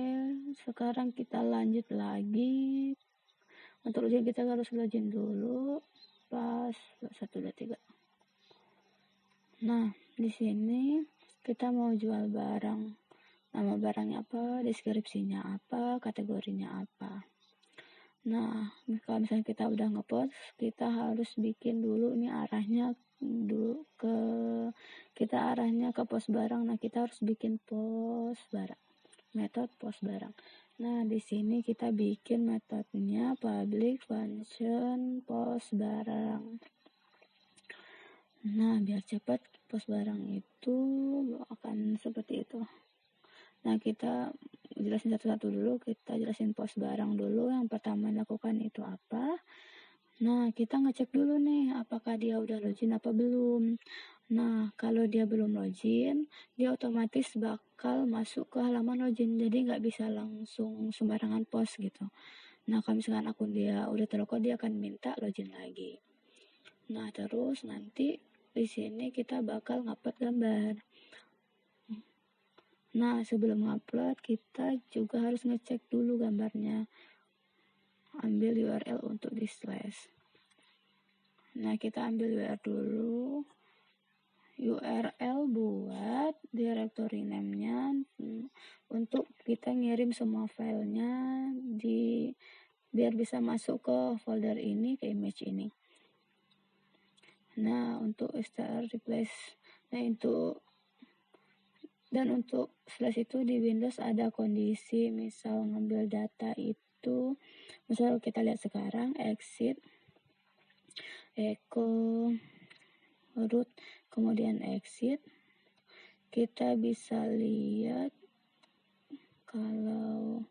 sekarang kita lanjut lagi. Untuk login kita harus login dulu. Pas 1, 2, 3. Nah, di sini kita mau jual barang. Nama barangnya apa, deskripsinya apa, kategorinya apa. Nah, kalau misalnya kita udah ngepost, kita harus bikin dulu ini arahnya arahnya ke post barang. Nah, kita harus bikin post barang. Metode post barang. Nah, di sini kita bikin metodenya public function post barang. Nah, biar cepat post barang itu akan seperti itu. Nah, kita jelasin satu-satu dulu. Kita jelasin post barang dulu. Yang pertama lakukan itu apa. Nah, kita ngecek dulu nih apakah dia udah login apa belum. Nah, kalau dia belum login, dia otomatis bakal masuk ke halaman login. Jadi nggak bisa langsung sembarangan post gitu. Nah, kalau misalkan akun dia udah terlogin, dia akan minta login lagi. Nah, terus nanti di sini kita bakal ngupload gambar. Nah, sebelum ngupload, kita juga harus ngecek dulu gambarnya. Ambil URL untuk di slash. Nah, kita ambil URL dulu. URL buat directory name-nya untuk kita ngirim semua filenya biar bisa masuk ke folder ini, ke image ini. Nah, untuk str replace. Nah, untuk slash itu di Windows ada kondisi, misal ngambil data itu, misal kita lihat sekarang, exit, echo, root, kemudian exit, kita bisa lihat kalau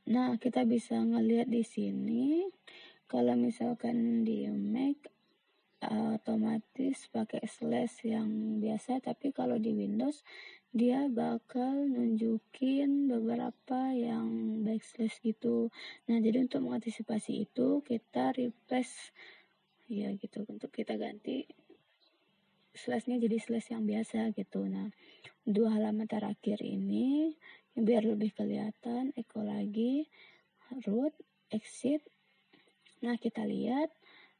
nah, kita bisa ngelihat di sini kalau misalkan di Mac otomatis pakai slash yang biasa, tapi kalau di Windows dia bakal nunjukin beberapa yang backslash gitu. Nah, jadi untuk mengantisipasi itu kita replace ya gitu, untuk kita ganti slashnya jadi slash yang biasa gitu. Nah, 2 halaman terakhir ini biar lebih kelihatan, echo lagi, root, exit. Nah, kita lihat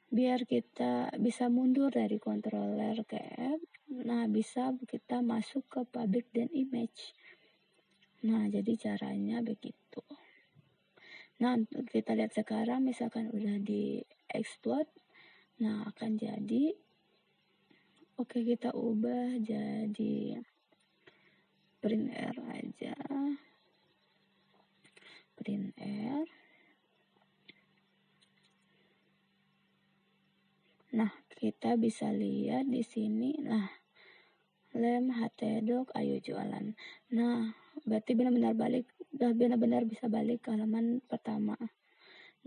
biar kita bisa mundur dari controller ke app. Nah, bisa kita masuk ke public dan image. Nah, jadi caranya begitu. Nah, untuk kita lihat sekarang misalkan udah di explode. Nah, akan jadi oke, kita ubah jadi print air aja. Print air. Nah, kita bisa lihat di sini. Nah, lem htdoc ayo jualan. Nah, berarti benar-benar bisa balik ke halaman pertama.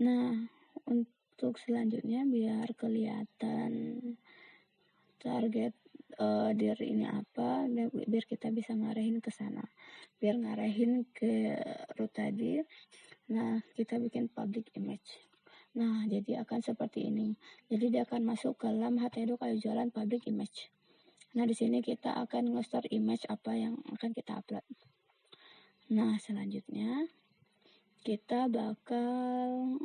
Nah, untuk selanjutnya biar kelihatan target diri ini apa, biar kita bisa ngarahin ke sana. Biar ngarahin ke root tadi. Nah, kita bikin public image. Nah, jadi akan seperti ini. Jadi dia akan masuk ke dalam htdoc ayo jualan public image. Nah, di sini kita akan nge-store image apa yang akan kita upload. Nah, selanjutnya kita bakal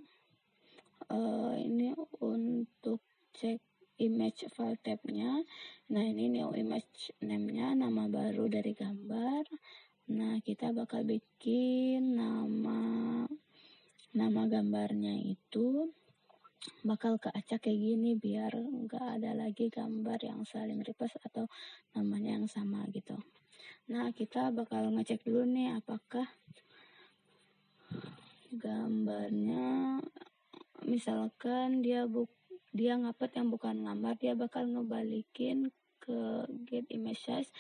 ini untuk cek image file tab-nya. Nah, ini new image name-nya, nama baru dari gambar. Nah, kita bakal bikin nama gambarnya itu bakal keacak kayak gini biar nggak ada lagi gambar yang saling replace atau namanya yang sama gitu. Nah, kita bakal ngecek dulu nih apakah gambarnya misalkan dia ngupload yang bukan gambar, dia bakal ngebalikin ke get image size.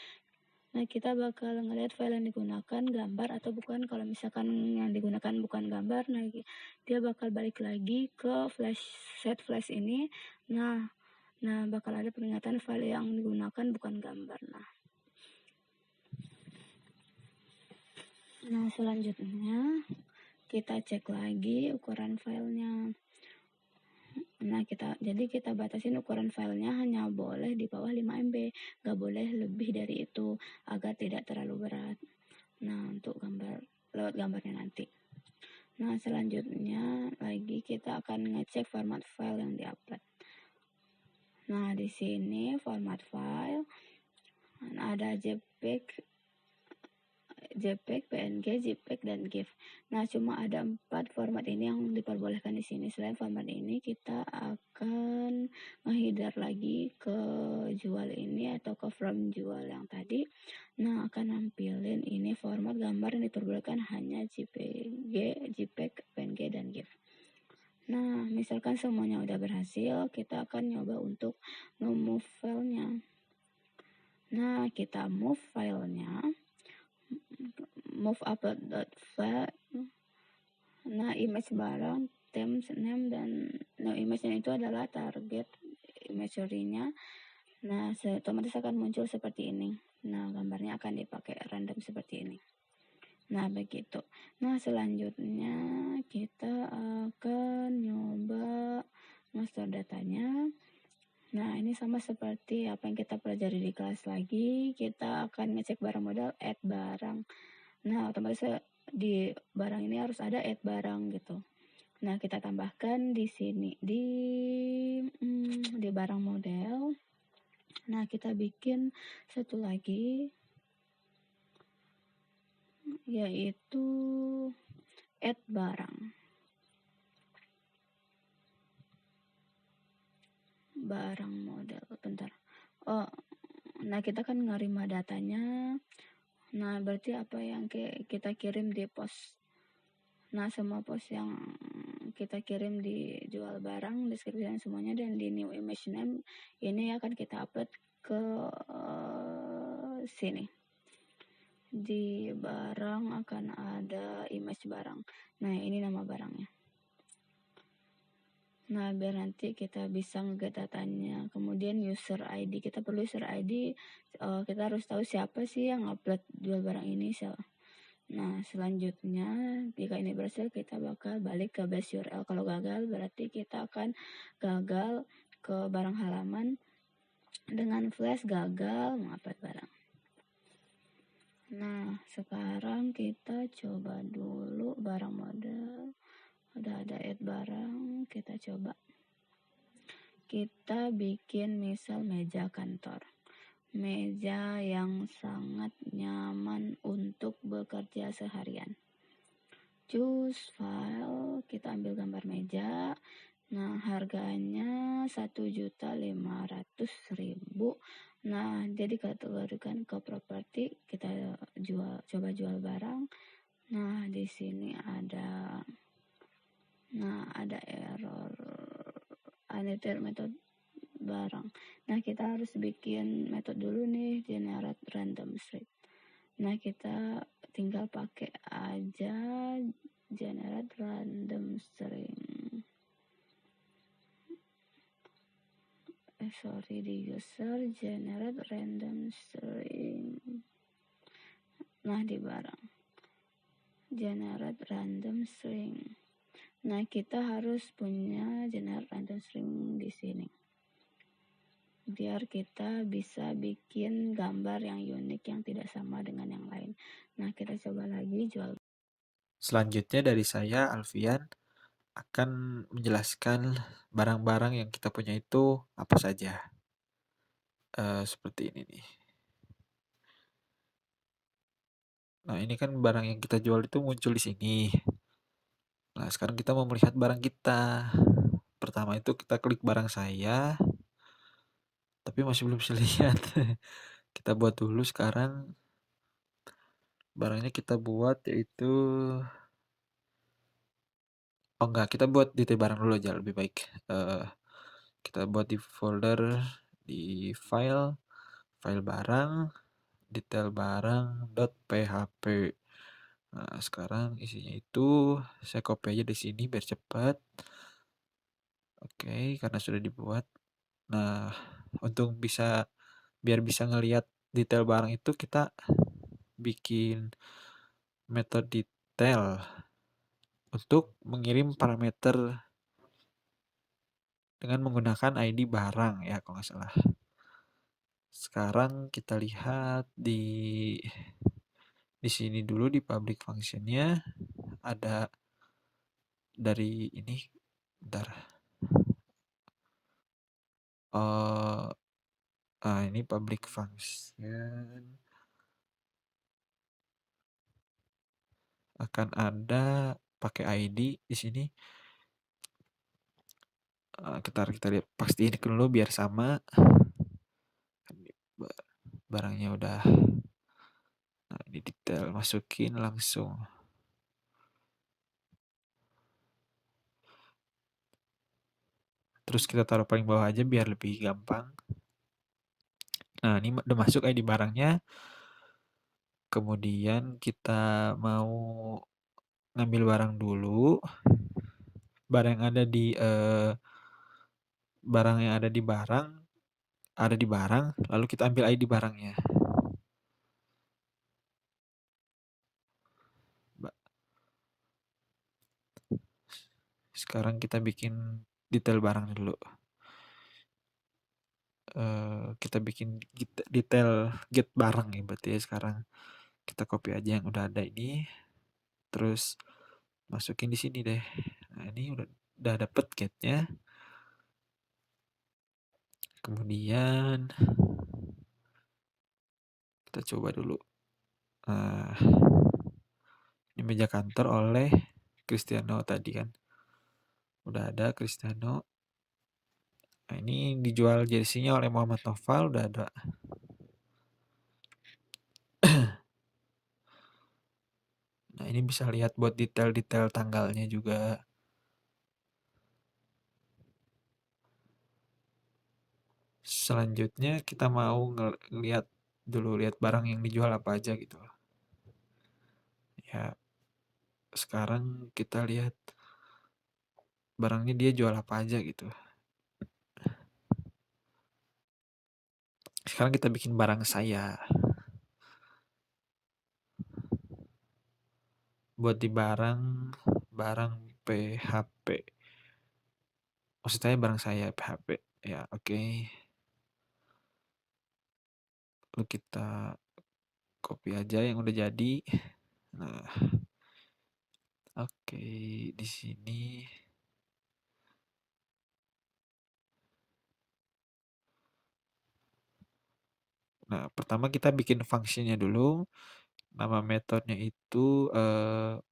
Nah, kita bakal ngeliat file yang digunakan gambar atau bukan. Kalau misalkan yang digunakan bukan gambar, nah dia bakal balik lagi ke set flash ini. Nah bakal ada peringatan file yang digunakan bukan gambar. Nah, selanjutnya kita cek lagi ukuran filenya. Nah, kita batasin ukuran filenya hanya boleh di bawah 5 MB, nggak boleh lebih dari itu agar tidak terlalu berat. Nah, untuk lewat gambarnya nanti. Nah, selanjutnya lagi kita akan ngecek format file yang diupload. Nah, di sini format file ada JPEG, PNG, JPEG, dan GIF. Nah, cuma ada 4 format ini yang diperbolehkan di sini. Selain format ini, kita akan nge-header lagi ke jual ini atau ke from jual yang tadi. Nah, akan nampilin ini format gambar yang diperbolehkan hanya JPEG, PNG, dan GIF. Nah, misalkan semuanya udah berhasil, kita akan nyoba untuk nge-move filenya. Nah, kita move filenya. Move upload.file. Nah, image barang, themes, name, dan image-nya itu adalah target imagery-nya. Nah, otomatis akan muncul seperti ini. Nah, gambarnya akan dipakai random seperti ini. Nah, begitu. Nah, selanjutnya kita akan nyoba master datanya. Nah, ini sama seperti apa yang kita pelajari di kelas lagi. Kita akan ngecek barang modal, add barang. Nah, otomatis di barang ini harus ada add barang gitu. Nah, kita tambahkan di sini di barang model. Nah, kita bikin satu lagi yaitu add barang. Barang model, bentar. Nah, kita kan ngerima datanya. Nah, berarti apa yang kita kirim di pos. Nah, semua pos yang kita kirim di jual barang, deskripsi semuanya, dan di new image name ini akan kita upload ke sini. Di barang akan ada image barang. Nah, ini nama barangnya. Nah, biar nanti kita bisa nge-get datanya. Kemudian user ID, kita perlu user ID. Kita harus tahu siapa sih yang upload jual barang ini. Nah, selanjutnya jika ini berhasil, kita bakal balik ke base URL. Kalau gagal, berarti kita akan gagal ke barang halaman dengan flash gagal mengupload barang. Nah, sekarang kita coba dulu barang model. Udah ada add barang, kita coba. Kita bikin misal meja kantor. Meja yang sangat nyaman untuk bekerja seharian. Choose file, kita ambil gambar meja. Nah, harganya 1.500.000. Nah, jadi kategorikan ke properti, kita coba jual barang. Nah, di sini ada error unedited method barang. Nah, kita harus bikin metode dulu nih, generate random string. Nah, kita tinggal pakai aja generate random string. Di user generate random string. Nah, di barang generate random string. Nah, kita harus punya generate random string di sini. Biar kita bisa bikin gambar yang unik yang tidak sama dengan yang lain. Nah, kita coba lagi jual. Selanjutnya dari saya, Alfian, akan menjelaskan barang-barang yang kita punya itu apa saja. Seperti ini nih. Nah, ini kan barang yang kita jual itu muncul di sini. Nah, sekarang kita mau melihat barang kita. Pertama itu kita klik barang saya, tapi masih belum bisa lihat. Kita buat dulu sekarang. Barangnya kita buat yaitu enggak, kita buat detail barang dulu aja lebih baik. Kita buat di folder, di file barang, detail barang.php. Nah, sekarang isinya itu saya copy aja di sini biar cepat. Oke, karena sudah dibuat. Nah, untuk biar bisa ngelihat detail barang itu kita bikin metode detail untuk mengirim parameter dengan menggunakan ID barang ya kalau nggak salah. Sekarang kita lihat di sini dulu di public function-nya ada dari ini, bentar. Ini public function akan ada pakai ID di sini. Kita lihat pastiin dulu biar sama. Barangnya udah. Nah, ini detail masukin langsung. Terus kita taruh paling bawah aja biar lebih gampang. Nah, ini udah masuk ID barangnya. Kemudian kita mau ngambil barang dulu. Barang yang ada di barang yang ada di barang, lalu kita ambil ID barangnya. Sekarang kita bikin detail barang dulu. Kita bikin detail get barang ya berarti ya sekarang. Kita copy aja yang udah ada ini. Terus masukin di sini deh. Nah, ini udah dapet getnya. Kemudian kita coba dulu. Ini meja kantor oleh Cristiano tadi kan. Udah ada Cristiano. Nah, ini dijual jersey-nya oleh Muhammad Noval udah ada. Nah, ini bisa lihat buat detail-detail tanggalnya juga. Selanjutnya kita mau lihat barang yang dijual apa aja gitu. Ya, sekarang kita lihat barangnya dia jual apa aja gitu. Sekarang kita bikin barang saya. Buat di barang PHP. Maksud saya barang saya PHP. Ya, oke. lalu kita copy aja yang udah jadi. Nah, oke, di sini. Nah, pertama kita bikin fungsinya dulu. Nama metodenya itu,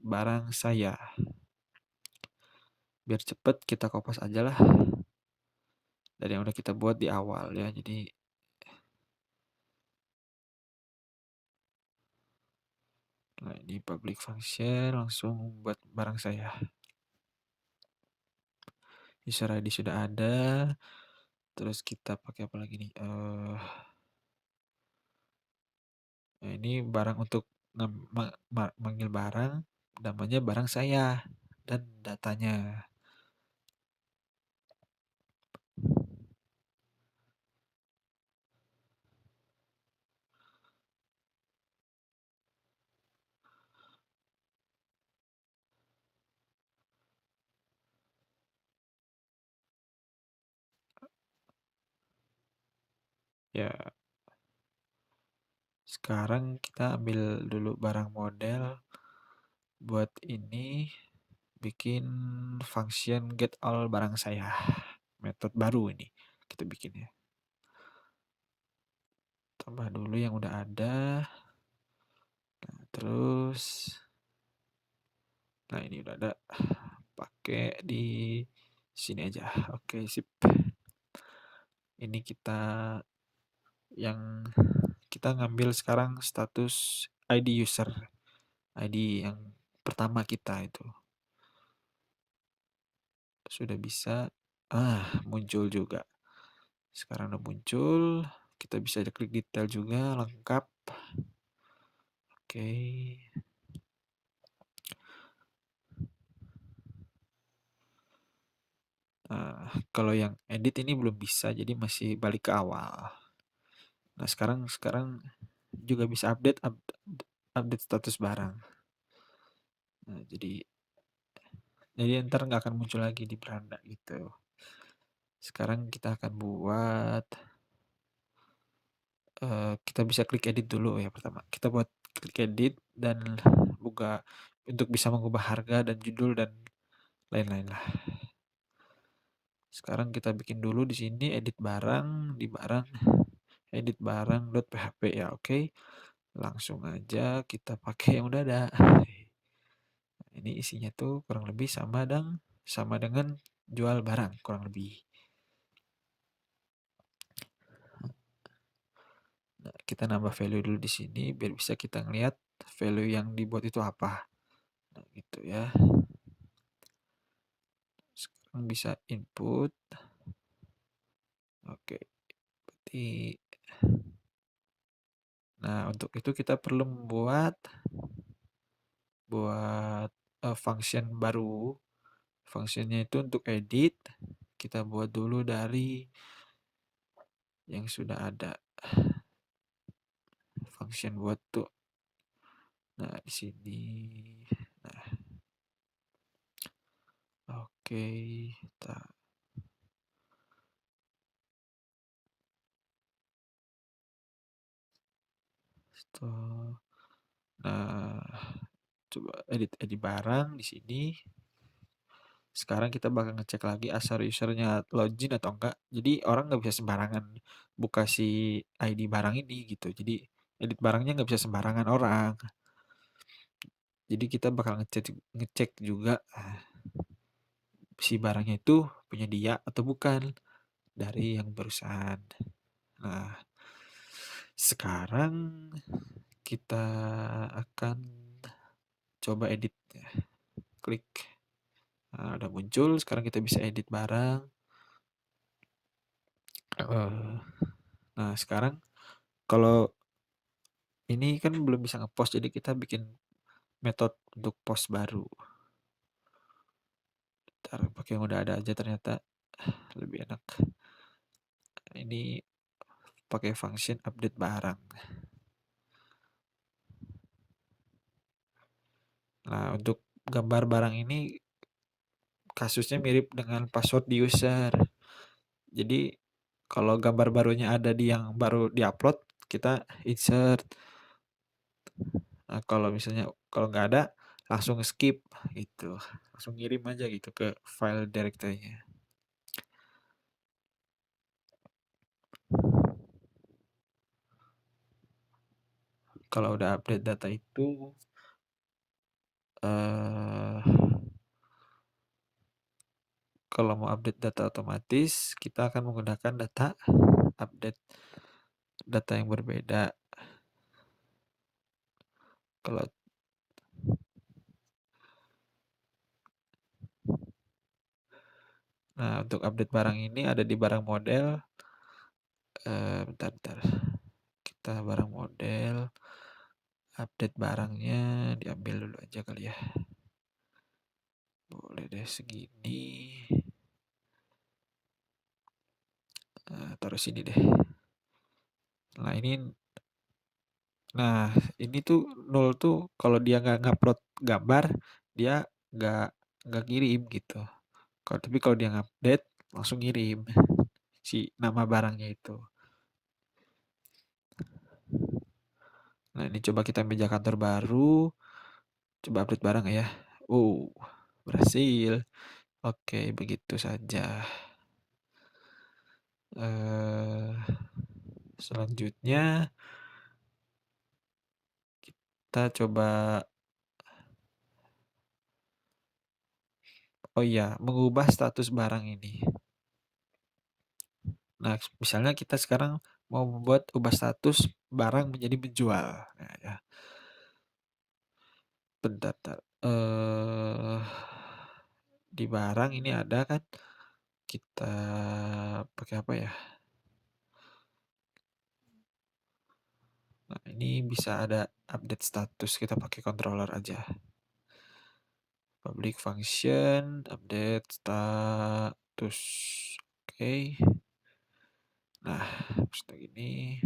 barang saya. Biar cepet kita kopas aja lah dari yang udah kita buat di awal ya. Jadi nah ini public function langsung buat barang saya. User ID sudah ada. Terus kita pakai apa lagi nih? Nah ini barang untuk manggil barang, namanya barang saya dan datanya. Ya, sekarang kita ambil dulu barang model buat ini bikin function get all barang saya. Metode baru ini kita bikin ya. Tambah dulu yang udah ada. Nah, terus nah ini udah ada. Pakai di sini aja. Oke, sip. Ini kita ngambil sekarang status ID user. ID yang pertama kita itu. Sudah bisa. Muncul juga. Sekarang udah muncul. Kita bisa klik detail juga, lengkap. Oke. Nah, kalau yang edit ini belum bisa, jadi masih balik ke awal. Nah, sekarang juga bisa update status barang. Nah, jadi ntar nggak akan muncul lagi di beranda gitu. Sekarang kita akan buat, kita bisa klik edit dulu ya pertama. Kita buat klik edit dan untuk bisa mengubah harga dan judul dan lain-lain lah. Sekarang kita bikin dulu di sini edit barang, di barang edit barang.php ya, oke. Langsung aja kita pakai yang udah ada. Ini isinya tuh kurang lebih sama dengan jual barang kurang lebih. Nah, kita nambah value dulu di sini biar bisa kita ngelihat value yang dibuat itu apa. Nah, gitu ya. Sekarang bisa input. Oke. Berarti nah, untuk itu kita perlu membuat function baru. Functionnya itu untuk edit. Kita buat dulu dari yang sudah ada. Function buat tuh. Nah, di sini. Nah. Oke, kita stop. Nah, coba edit barang di sini. Sekarang kita bakal ngecek lagi asal usernya login atau enggak. Jadi orang nggak bisa sembarangan buka si ID barang ini gitu. Jadi edit barangnya nggak bisa sembarangan orang. Jadi kita bakal ngecek juga si barangnya itu punya dia atau bukan dari yang barusan. Nah, sekarang kita akan coba edit. Klik. Nah, udah muncul. Sekarang kita bisa edit barang. Nah, sekarang kalau ini kan belum bisa ngepost, jadi kita bikin metode untuk post baru. Ntar pakai yang udah ada aja ternyata lebih enak. Ini pakai function update barang. Nah, untuk gambar barang ini kasusnya mirip dengan password di user. Jadi kalau gambar barunya ada di yang baru diupload, kita insert. Nah, kalau misalnya kalau nggak ada, langsung skip gitu, langsung ngirim aja gitu ke file directory-nya. Kalau udah update data itu, eee, kalau mau update data otomatis, kita akan menggunakan update data yang berbeda. Kalau nah, untuk update barang ini ada di barang model, bentar bentar, kita barang model, update barangnya diambil dulu aja kali ya. Boleh deh segini, taruh sini deh. Nah ini tuh nol tuh kalau dia nggak ngupload gambar, dia nggak nggak ngirim gitu. Tapi kalau dia ngupdate, langsung ngirim si nama barangnya itu. Nah, ini coba kita meja kantor baru, coba update barang ya. Berhasil. Oke, begitu saja. Selanjutnya kita coba, oh iya, mengubah status barang ini. Nah, misalnya kita sekarang mau membuat ubah status barang menjadi menjual. Nah, ya, bentar. Di barang ini ada kan, kita pakai apa ya? Nah, ini bisa ada update status, kita pakai controller aja. Public function, update status. Oke. Nah, seperti ini.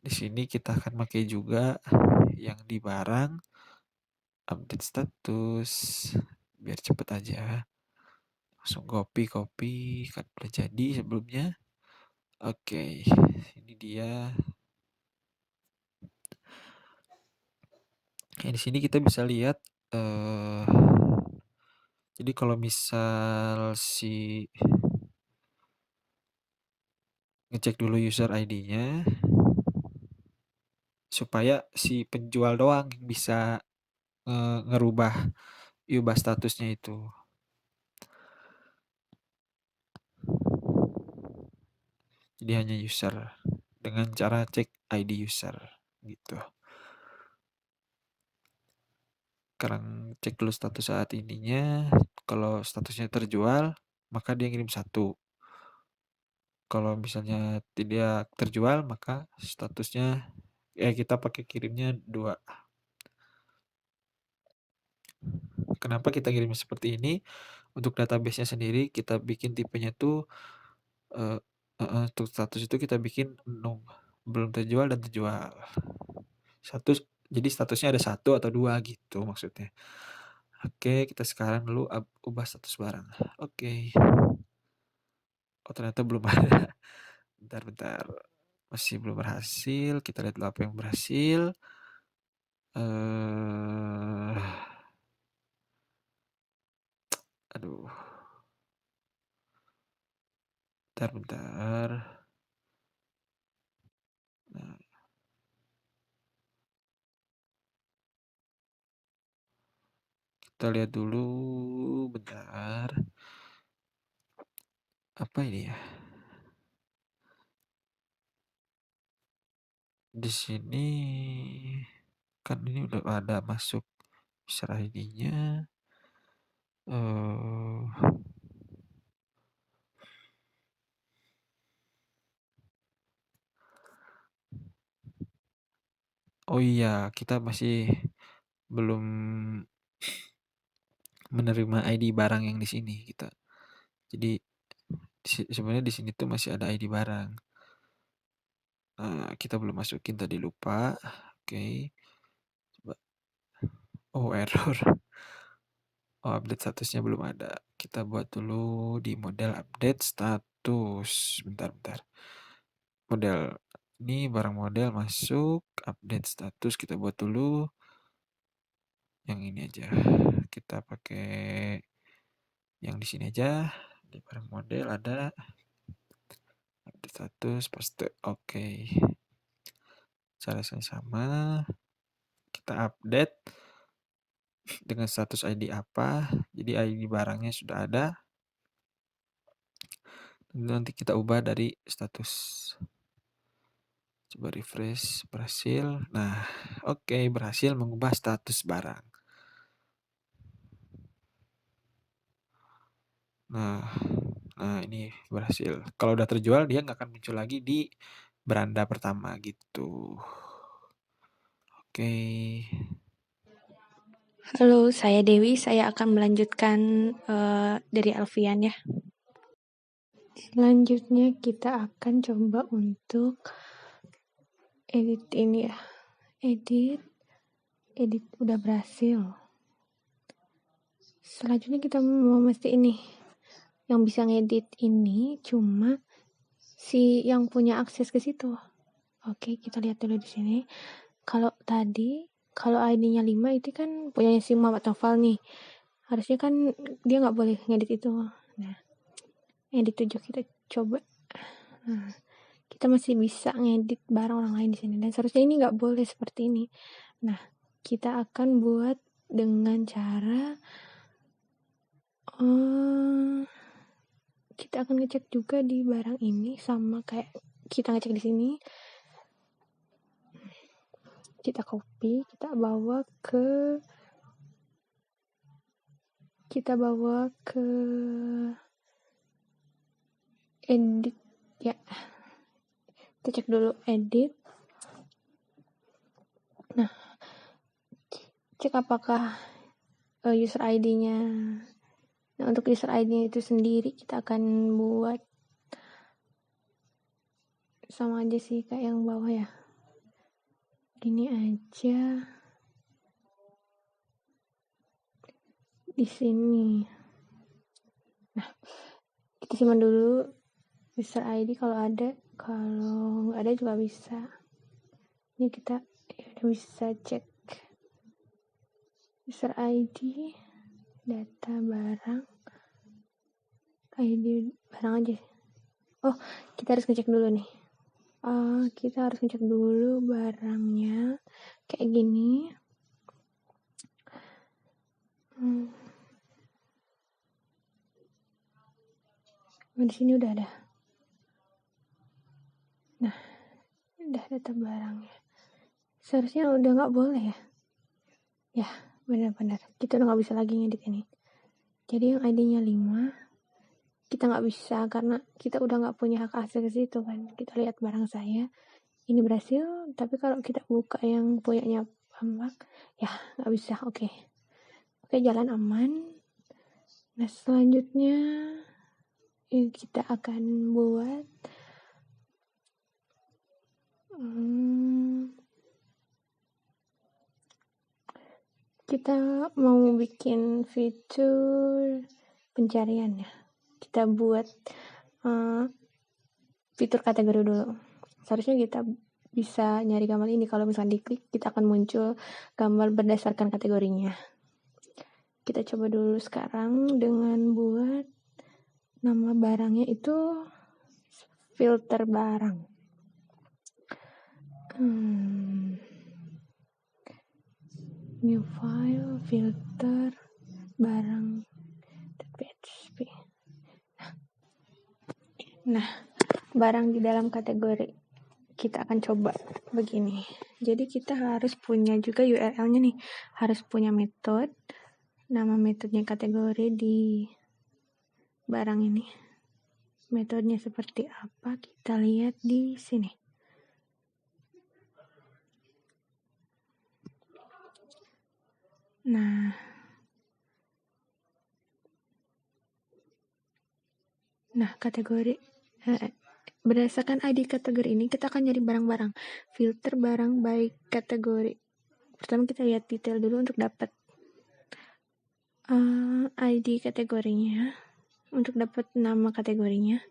Di sini kita akan pakai juga yang di barang update status biar cepet aja. Langsung copy kan udah jadi sebelumnya. Oke, ini dia. Di sini kita bisa lihat, jadi kalau misal ngecek dulu user ID-nya supaya si penjual doang yang bisa ngerubah statusnya itu. Jadi hanya user dengan cara cek ID user gitu. Sekarang cek dulu status saat ininya. Kalau statusnya terjual, maka dia ngirim 1. Kalau misalnya tidak terjual, maka statusnya kita pakai kirimnya 2. Kenapa kita kirim seperti ini? Untuk database-nya sendiri kita bikin tipenya tuh eee untuk status itu kita bikin num belum terjual dan terjual. Jadi statusnya ada 1 atau 2 gitu maksudnya. Oke, kita sekarang dulu ubah status barang. Oke. Oh, ternyata belum ada. Bentar. Masih belum berhasil, kita lihat dulu apa yang berhasil. Eee, aduh, bentar. Nah, kita lihat dulu, bentar. Apa ini ya? Di sini kan ini udah ada masuk user ID-nya. Oh iya, kita masih belum menerima ID barang yang di sini kita. Jadi sebenarnya di sini tuh masih ada ID barang. Kita belum masukin tadi lupa. Oke. Coba. Oh, error. Oh, update statusnya belum ada. Kita buat dulu di model update status. Bentar. model. Ini barang model masuk, update status kita buat dulu yang ini aja. Kita pakai yang di sini aja. Di barang model ada update status, paste. Oke. Cara yang sama. Kita update dengan status ID apa. Jadi ID barangnya sudah ada. Nanti kita ubah dari status. Coba refresh, berhasil. Nah, oke, berhasil mengubah status barang. Nah, ini berhasil. Kalau udah terjual, dia nggak akan muncul lagi di beranda pertama gitu. Oke. Halo, saya Dewi. Saya akan melanjutkan dari Alfian ya. Selanjutnya kita akan coba untuk edit ini ya. Edit udah berhasil. Selanjutnya kita mau mesti ini. Yang bisa ngedit ini cuma si yang punya akses ke situ. Oke, kita lihat dulu di sini. Kalau ID-nya 5 itu kan punyanya si Muhammad Noval nih. Harusnya kan dia nggak boleh ngedit itu. Nah, edit 7 kita coba. Nah, kita masih bisa ngedit barang orang lain di sini dan seharusnya ini nggak boleh seperti ini. Nah, kita akan buat dengan cara kita akan ngecek juga di barang ini sama kayak kita ngecek di sini. Kita copy, kita bawa ke edit ya. Kita cek dulu edit. Nah, cek apakah user ID-nya. Nah, untuk user ID-nya itu sendiri kita akan buat sama aja sih kayak yang bawah ya. Gini aja. Di sini. Nah, kita simpan dulu user ID kalau ada. Kalau nggak ada juga bisa. Ini kita udah bisa cek user ID, data barang, ID barang aja. Oh, kita harus ngecek dulu nih. Kita harus ngecek dulu barangnya kayak gini. Di sini udah ada. Nah, udah data barangnya. Seharusnya udah nggak boleh ya. Ya, benar-benar. Kita udah nggak bisa lagi ngedit ini. Jadi yang ID-nya 5, kita nggak bisa karena kita udah nggak punya hak akses ke situ kan. Kita lihat barang saya, ini berhasil. Tapi kalau kita buka yang punyanya Bambang, ya nggak bisa. Oke, jalan aman. Nah, selanjutnya kita akan buat kita mau bikin fitur pencarian ya. Kita buat fitur kategori dulu. Seharusnya kita bisa nyari gambar ini. Kalau misalnya diklik, kita akan muncul gambar berdasarkan kategorinya. Kita coba dulu sekarang dengan buat nama barangnya itu filter barang. New file, filter barang.php. Nah, barang di dalam kategori kita akan coba begini. Jadi kita harus punya juga URL-nya nih. Harus punya metode. Nama metodenya kategori di barang ini. Metodenya seperti apa kita lihat di sini. Nah, kategori berdasarkan ID kategori ini kita akan nyari barang-barang. Filter barang by kategori. Pertama kita lihat detail dulu untuk dapat ID kategorinya. Untuk dapat nama kategorinya,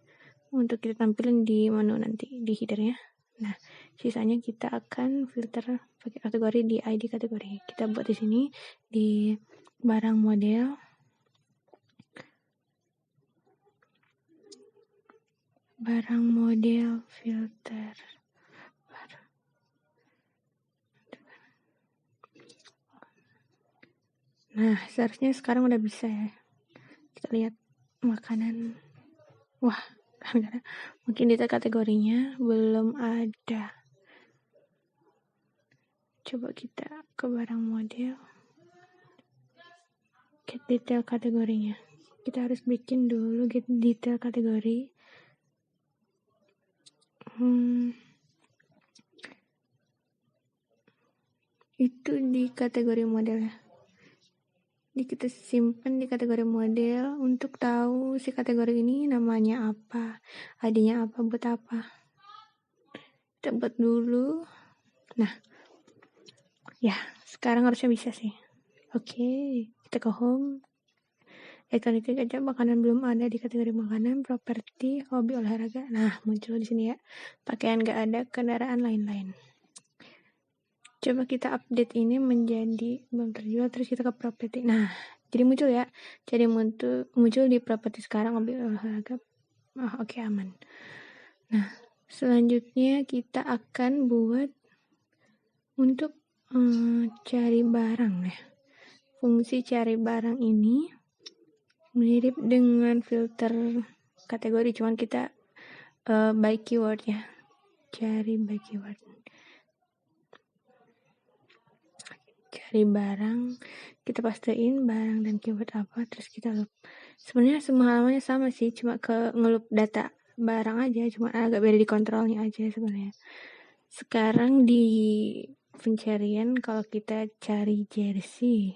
untuk kita tampilin di menu nanti di headernya. Nah, sisanya kita akan filter pakai kategori di ID kategori. Kita buat di sini di barang model, filter. Nah, seharusnya sekarang udah bisa ya. Kita lihat makanan. Wah, karena mungkin detail kategorinya belum ada. Coba kita ke barang model, get detail kategorinya. Kita harus bikin dulu get detail kategori. Itu di kategori model ya. Jadi kita simpan di kategori model untuk tahu si kategori ini namanya apa, ID-nya apa, buat apa. Kita buat dulu. Nah, ya sekarang harusnya bisa sih. Oke, kita ke home. Elektronik aja, makanan belum ada di kategori makanan, properti, hobi, olahraga. Nah, muncul di sini ya. Pakaian gak ada, kendaraan lain-lain. Coba kita update ini menjadi belum terjual, terus kita ke properti. Nah, jadi muncul ya. Jadi muncul di properti sekarang, hobi, olahraga. Oke, aman. Nah, selanjutnya kita akan buat untuk cari barang ya. Fungsi cari barang ini mirip dengan filter kategori, cuman kita by keyword ya. Cari by keyword. Cari barang, kita pastein barang dan keyword apa, terus kita loop. Sebenarnya semua halamannya sama sih, cuma ke ngeloop data barang aja, cuma agak beda di kontrolnya aja sebenarnya. Sekarang di pencarian kalau kita cari jersey,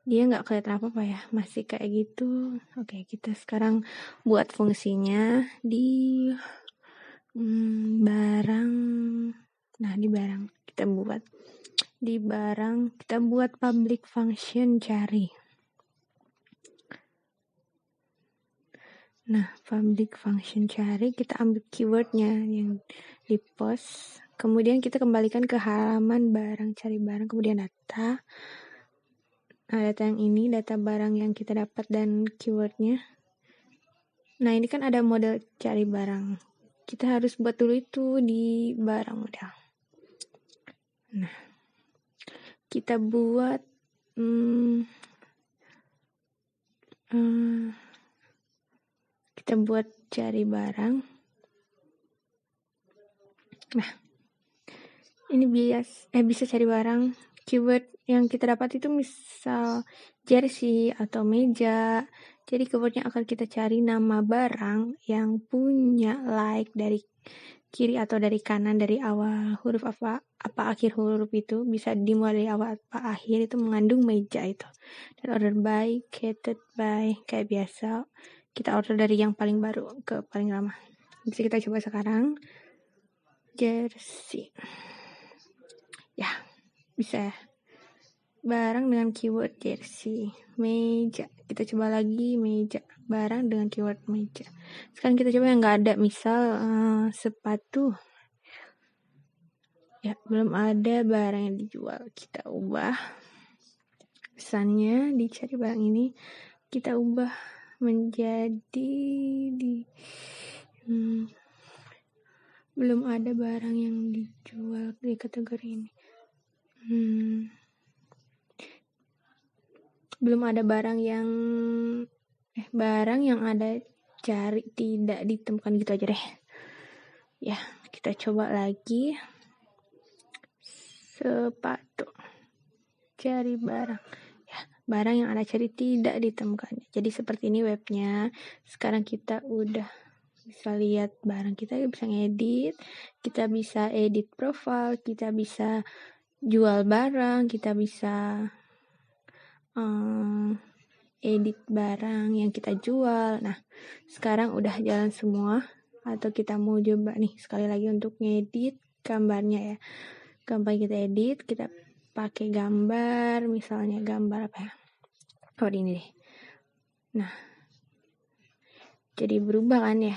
dia nggak kelihatan apa-apa ya, masih kayak gitu. Oke, kita sekarang buat fungsinya di barang. Nah, di barang kita buat public function cari. Nah, public function cari, kita ambil keywordnya yang di post, kemudian kita kembalikan ke halaman barang, cari barang, kemudian data. Nah, data yang ini, data barang yang kita dapat dan keywordnya. Nah, ini kan ada model cari barang. Kita harus buat dulu itu di barang model. Nah, kita buat kita buat cari barang. Nah, ini bisa cari barang. Keyword yang kita dapat itu misal jersey atau meja. Jadi keywordnya akan kita cari nama barang yang punya like dari kiri atau dari kanan, dari awal huruf apa akhir huruf itu, bisa dimulai dari awal apa akhir, itu mengandung meja itu. Dan order by, catered by, kayak biasa kita order dari yang paling baru ke paling lama. Bisa kita coba sekarang. Jersey. Ya, bisa ya. Barang dengan keyword jersey. Meja. Kita coba lagi meja. Barang dengan keyword meja. Sekarang kita coba yang nggak ada. Misal sepatu. Ya, belum ada barang yang dijual. Kita ubah. Pesannya dicari barang ini. Kita ubah menjadi belum ada barang yang dijual di kategori ini. Belum ada barang yang ada cari tidak ditemukan, gitu aja deh. Ya, kita coba lagi. Sepatu. Cari barang. Ya, barang yang ada cari tidak ditemukan. Jadi seperti ini webnya. Sekarang kita udah bisa lihat barang kita, bisa ngedit, kita bisa edit profile, kita bisa jual barang, kita bisa edit barang yang kita jual. Nah, sekarang udah jalan semua. Atau kita mau coba nih sekali lagi untuk ngedit gambarnya ya. Gambar kita edit, kita pakai gambar, misalnya gambar apa ya? Oh, ini deh. Nah, jadi berubah kan ya.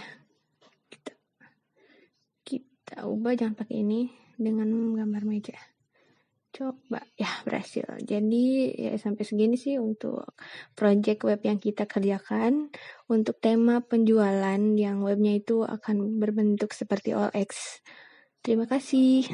kita ubah, jangan pakai ini, dengan gambar meja. Coba, ya berhasil. Jadi ya sampai segini sih untuk project web yang kita kerjakan. Untuk tema penjualan yang webnya itu akan berbentuk seperti OLX. Terima kasih.